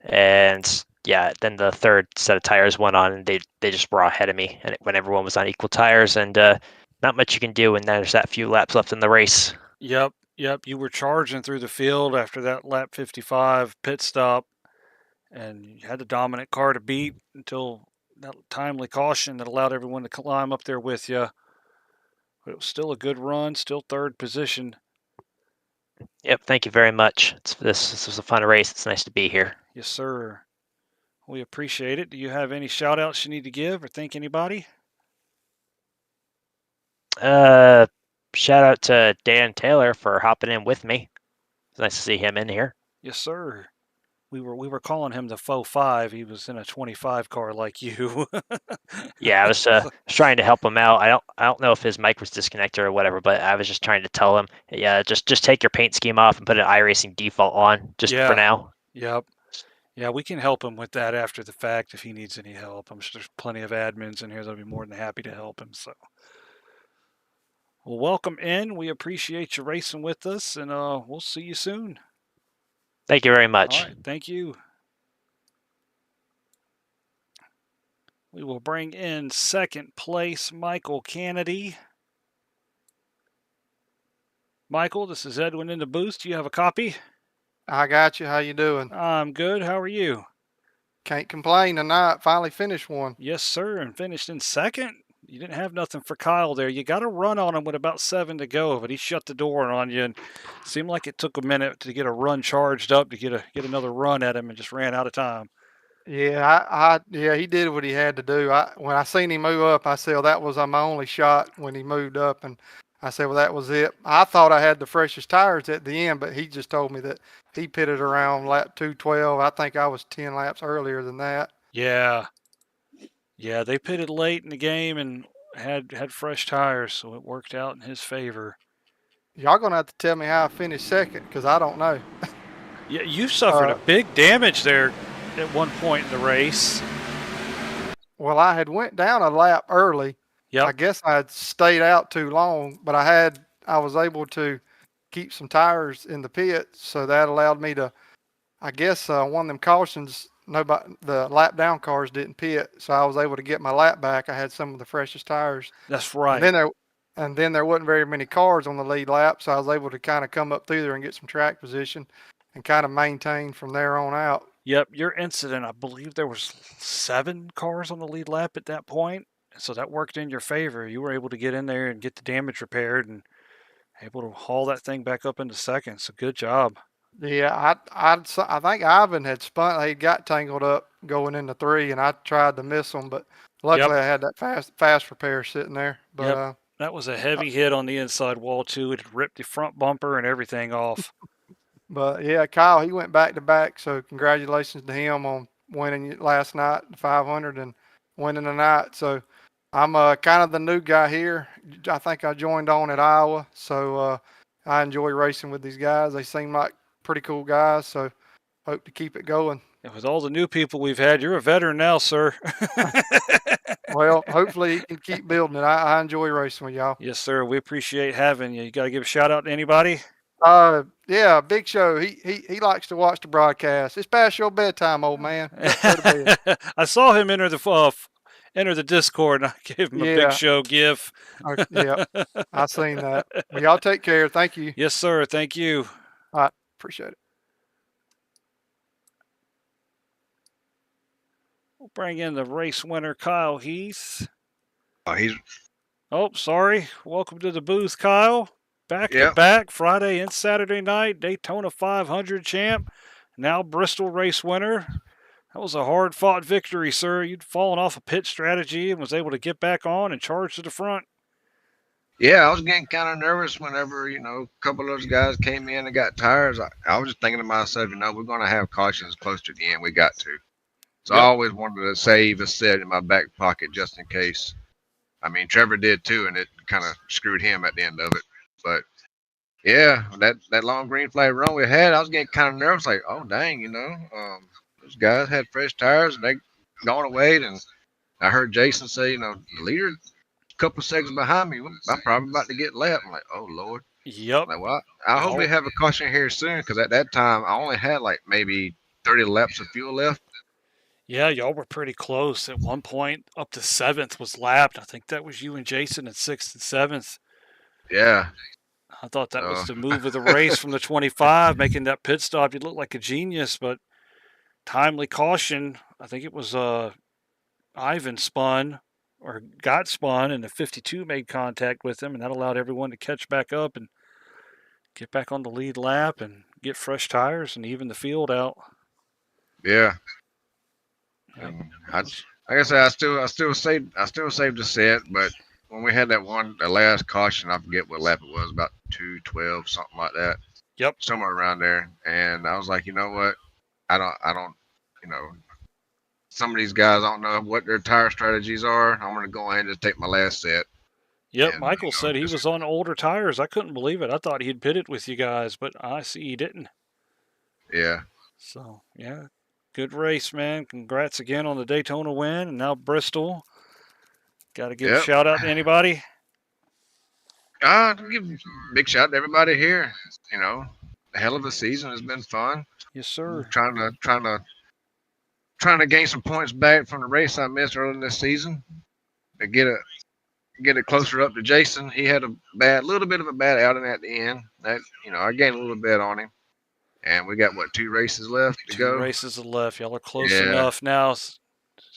And yeah, then the third set of tires went on, and they just were ahead of me, and when everyone was on equal tires, and not much you can do when there's that few laps left in the race. Yep. You were charging through the field after that lap 55 pit stop, and you had the dominant car to beat until that timely caution that allowed everyone to climb up there with you. But it was still a good run, still third position. Yep, thank you very much. This was a fun race. It's nice to be here. Yes, sir. We appreciate it. Do you have any shout outs you need to give or thank anybody? Uh, Shout out to Dan Taylor for hopping in with me. It's nice to see him in here. Yes, sir. We were calling him the faux five. He was in a 25 car like you. Yeah, I was trying to help him out. I don't know if his mic was disconnected or whatever, but I was just trying to tell him, yeah, just take your paint scheme off and put an iRacing default on just for Yeah. now. Yep. Yeah, we can help him with that after the fact if he needs any help. I'm sure there's plenty of admins in here that'll be more than happy to help him. So, well, welcome in. We appreciate you racing with us, and we'll see you soon. Thank you very All much. right. Thank you. We will bring in second place Michael Kennedy. Michael, this is Edwin in the booth. Do you have a copy? I got you. How you doing? I'm good. How are you? Can't complain tonight. Finally finished one. Yes, sir, and finished in second. You didn't have nothing for Kyle there. You got a run on him with about 7 to go, but he shut the door on you, and seemed like it took a minute to get a run charged up to get another run at him, and just ran out of time. Yeah, he did what he had to do. When I seen him move up, I said, well, that was my only shot when he moved up, and I said, well, that was it. I thought I had the freshest tires at the end, but he just told me that he pitted around lap 212. I think I was 10 laps earlier than that. Yeah, yeah, they pitted late in the game and had fresh tires, so it worked out in his favor. Y'all gonna have to tell me how I finished second, because I don't know. Yeah, you suffered a big damage there at one point in the race. Well, I had went down a lap early. Yep. I guess I had stayed out too long, but I was able to keep some tires in the pit, so that allowed me to. I guess one of them cautions, nobody, the lap down cars didn't pit, so I was able to get my lap back. I had some of the freshest tires. That's And right. then there wasn't very many cars on the lead lap, so I was able to kind of come up through there and get some track position, and kind of maintain from there on out. Yep, your incident, I believe there was 7 cars on the lead lap at that point, so that worked in your favor. You were able to get in there and get the damage repaired and able to haul that thing back up into second. So good job. Yeah, I think Ivan had spun. He got tangled up going into 3, and I tried to miss him, but luckily Yep. I had that fast repair sitting there. But Yep. That was a heavy hit on the inside wall too. It ripped the front bumper and everything off. But yeah, Kyle, he went back to back. So congratulations to him on winning last night, the 500, and winning tonight. So I'm kind of the new guy here. I think I joined on at Iowa. So I enjoy racing with these guys. They seem like pretty cool guys. So hope to keep it going. And with all the new people we've had, you're a veteran now, sir. Well, hopefully he can keep building it. I enjoy racing with y'all. Yes, sir. We appreciate having you. You got to give a shout out to anybody? Yeah, Big Show. He likes to watch the broadcast. It's past your bedtime, old man. Go to bed. I saw him enter the Discord, and I gave him a Big Show gif. Yeah, I seen that. Well, y'all take care. Thank you. Yes, sir. Thank you. All right, appreciate it. We'll bring in the race winner, Kyle Heath. He's Oh, sorry. Welcome to the booth, Kyle. Back to Yep. back, Friday and Saturday night, Daytona 500 champ, now Bristol race winner. That was a hard-fought victory, sir. You'd fallen off a pit strategy and was able to get back on and charge to the front. Yeah, I was getting kind of nervous whenever, a couple of those guys came in and got tires. I was just thinking to myself, we're going to have cautions close to the end. We got to. So I Yep. always wanted to save a set in my back pocket just in case. I mean, Trevor did too, and it kind of screwed him at the end of it. But yeah, that long green flag run we had, I was getting kind of nervous. Like, oh dang, those guys had fresh tires and they gone away. And I heard Jason say, the leader a couple seconds behind me. I'm probably about to get lapped. I'm like, oh Lord. Yep. Like, well, I hope we Y'all, have a caution here soon because at that time I only had like maybe 30 laps of fuel left. yeah, y'all were pretty close. At one point, up to 7th was lapped. I think that was you and Jason at 6th and 7th. Yeah. I thought that So was the move of the race from the 25, making that pit stop. You look like a genius, but timely caution. I think it was Ivan spun or got spun, and the 52 made contact with him, and that allowed everyone to catch back up and get back on the lead lap and get fresh tires and even the field out. yeah. Yep. And like I said, I still saved the set, but when we had the last caution, I forget what lap it was, about 2:12, something like that, Yep. somewhere around there. And I was like, you know what? I don't, you know, some of these guys, I don't know what their tire strategies are. I'm gonna go ahead and just take my last set, Yep. and Michael said he just was on older tires. I couldn't believe it. I thought he'd pitted with you guys, but I see he didn't. yeah, So, yeah, good race, man. Congrats again on the Daytona win. And now Bristol. Got to give a yep. shout out to anybody? Give a big shout out to everybody here. A hell of a season. Has been fun. Yes, sir. Trying to gain some points back from the race I missed earlier in this season to get it closer up to Jason. He had a little bit of a bad outing at the end. That I gained a little bit on him, and we got what 2 races left to 2 go. races left. Y'all are close Yeah, enough now.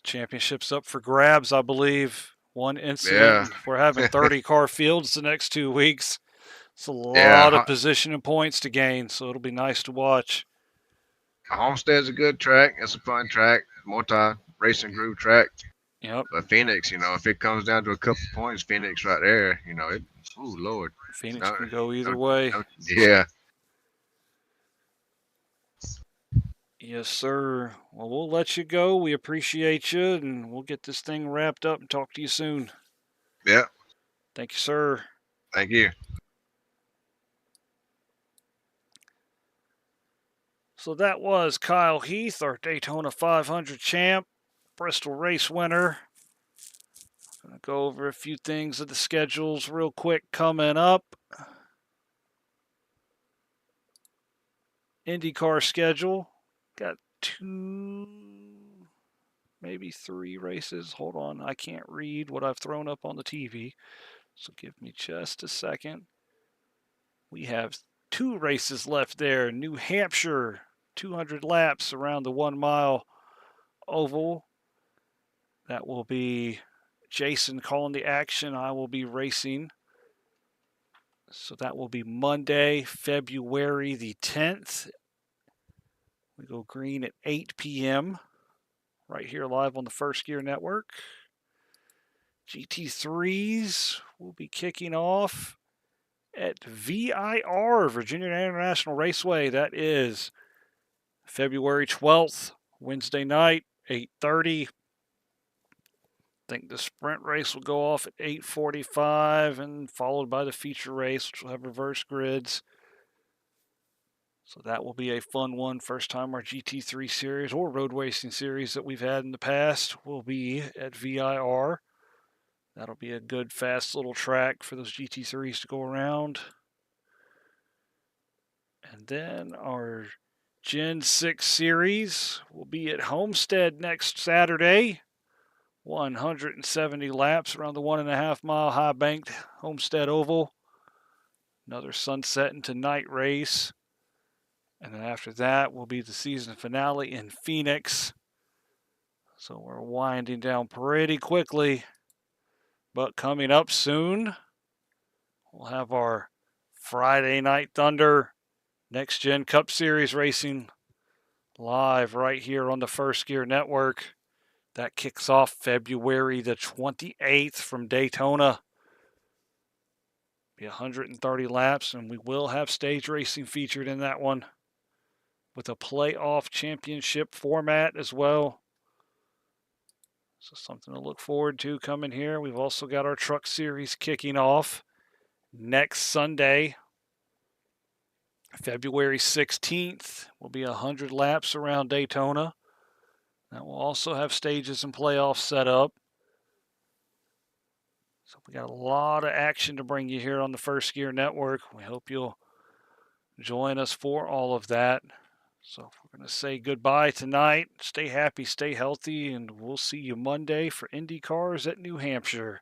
Championship's up for grabs, I believe. One yeah, incident. We're having 30 car fields the next 2 weeks. It's a lot yeah. of position and points to gain, so it'll be nice to watch. Homestead's a good track. It's a fun track, multi racing group track. Yep. But Phoenix, if it comes down to a couple points, Phoenix right there, it. Oh Lord. Phoenix No, can go either no, way. no, yeah. Yes, sir. Well, we'll let you go. We appreciate you, and we'll get this thing wrapped up and talk to you soon. Yeah. Thank you, sir. Thank you. So that was Kyle Heath, our Daytona 500 champ, Bristol race winner. Going to go over a few things of the schedules real quick coming up. IndyCar schedule. Got 2, maybe 3 races. Hold on, I can't read what I've thrown up on the TV. So give me just a second. We have 2 races left there. New Hampshire, 200 laps around the 1 mile oval. That will be Jason calling the action. I will be racing. So that will be Monday, February the 10th. We go green at 8 p.m. right here live on the First Gear Network. GT3s will be kicking off at VIR, Virginia International Raceway. That is February 12th, Wednesday night, 8:30. I think the sprint race will go off at 8:45 and followed by the feature race, which will have reverse grids. So that will be a fun one. First time our GT3 series or road racing series that we've had in the past will be at VIR. That'll be a good, fast little track for those GT3s to go around. And then our Gen 6 series will be at Homestead next Saturday. 170 laps around the 1.5 mile high banked Homestead Oval. Another sunset into night race. And then after that will be the season finale in Phoenix. So we're winding down pretty quickly. But coming up soon, we'll have our Friday Night Thunder Next Gen Cup Series racing live right here on the First Gear Network. That kicks off February the 28th from Daytona. Be 130 laps, and we will have stage racing featured in that one with a playoff championship format as well. So something to look forward to coming here. We've also got our truck series kicking off next Sunday, February 16th. Will be 100 laps around Daytona. That will also have stages and playoffs set up. So we got a lot of action to bring you here on the First Gear Network. We hope you'll join us for all of that. So we're going to say goodbye tonight. Stay happy, stay healthy, and we'll see you Monday for Indy Cars at New Hampshire.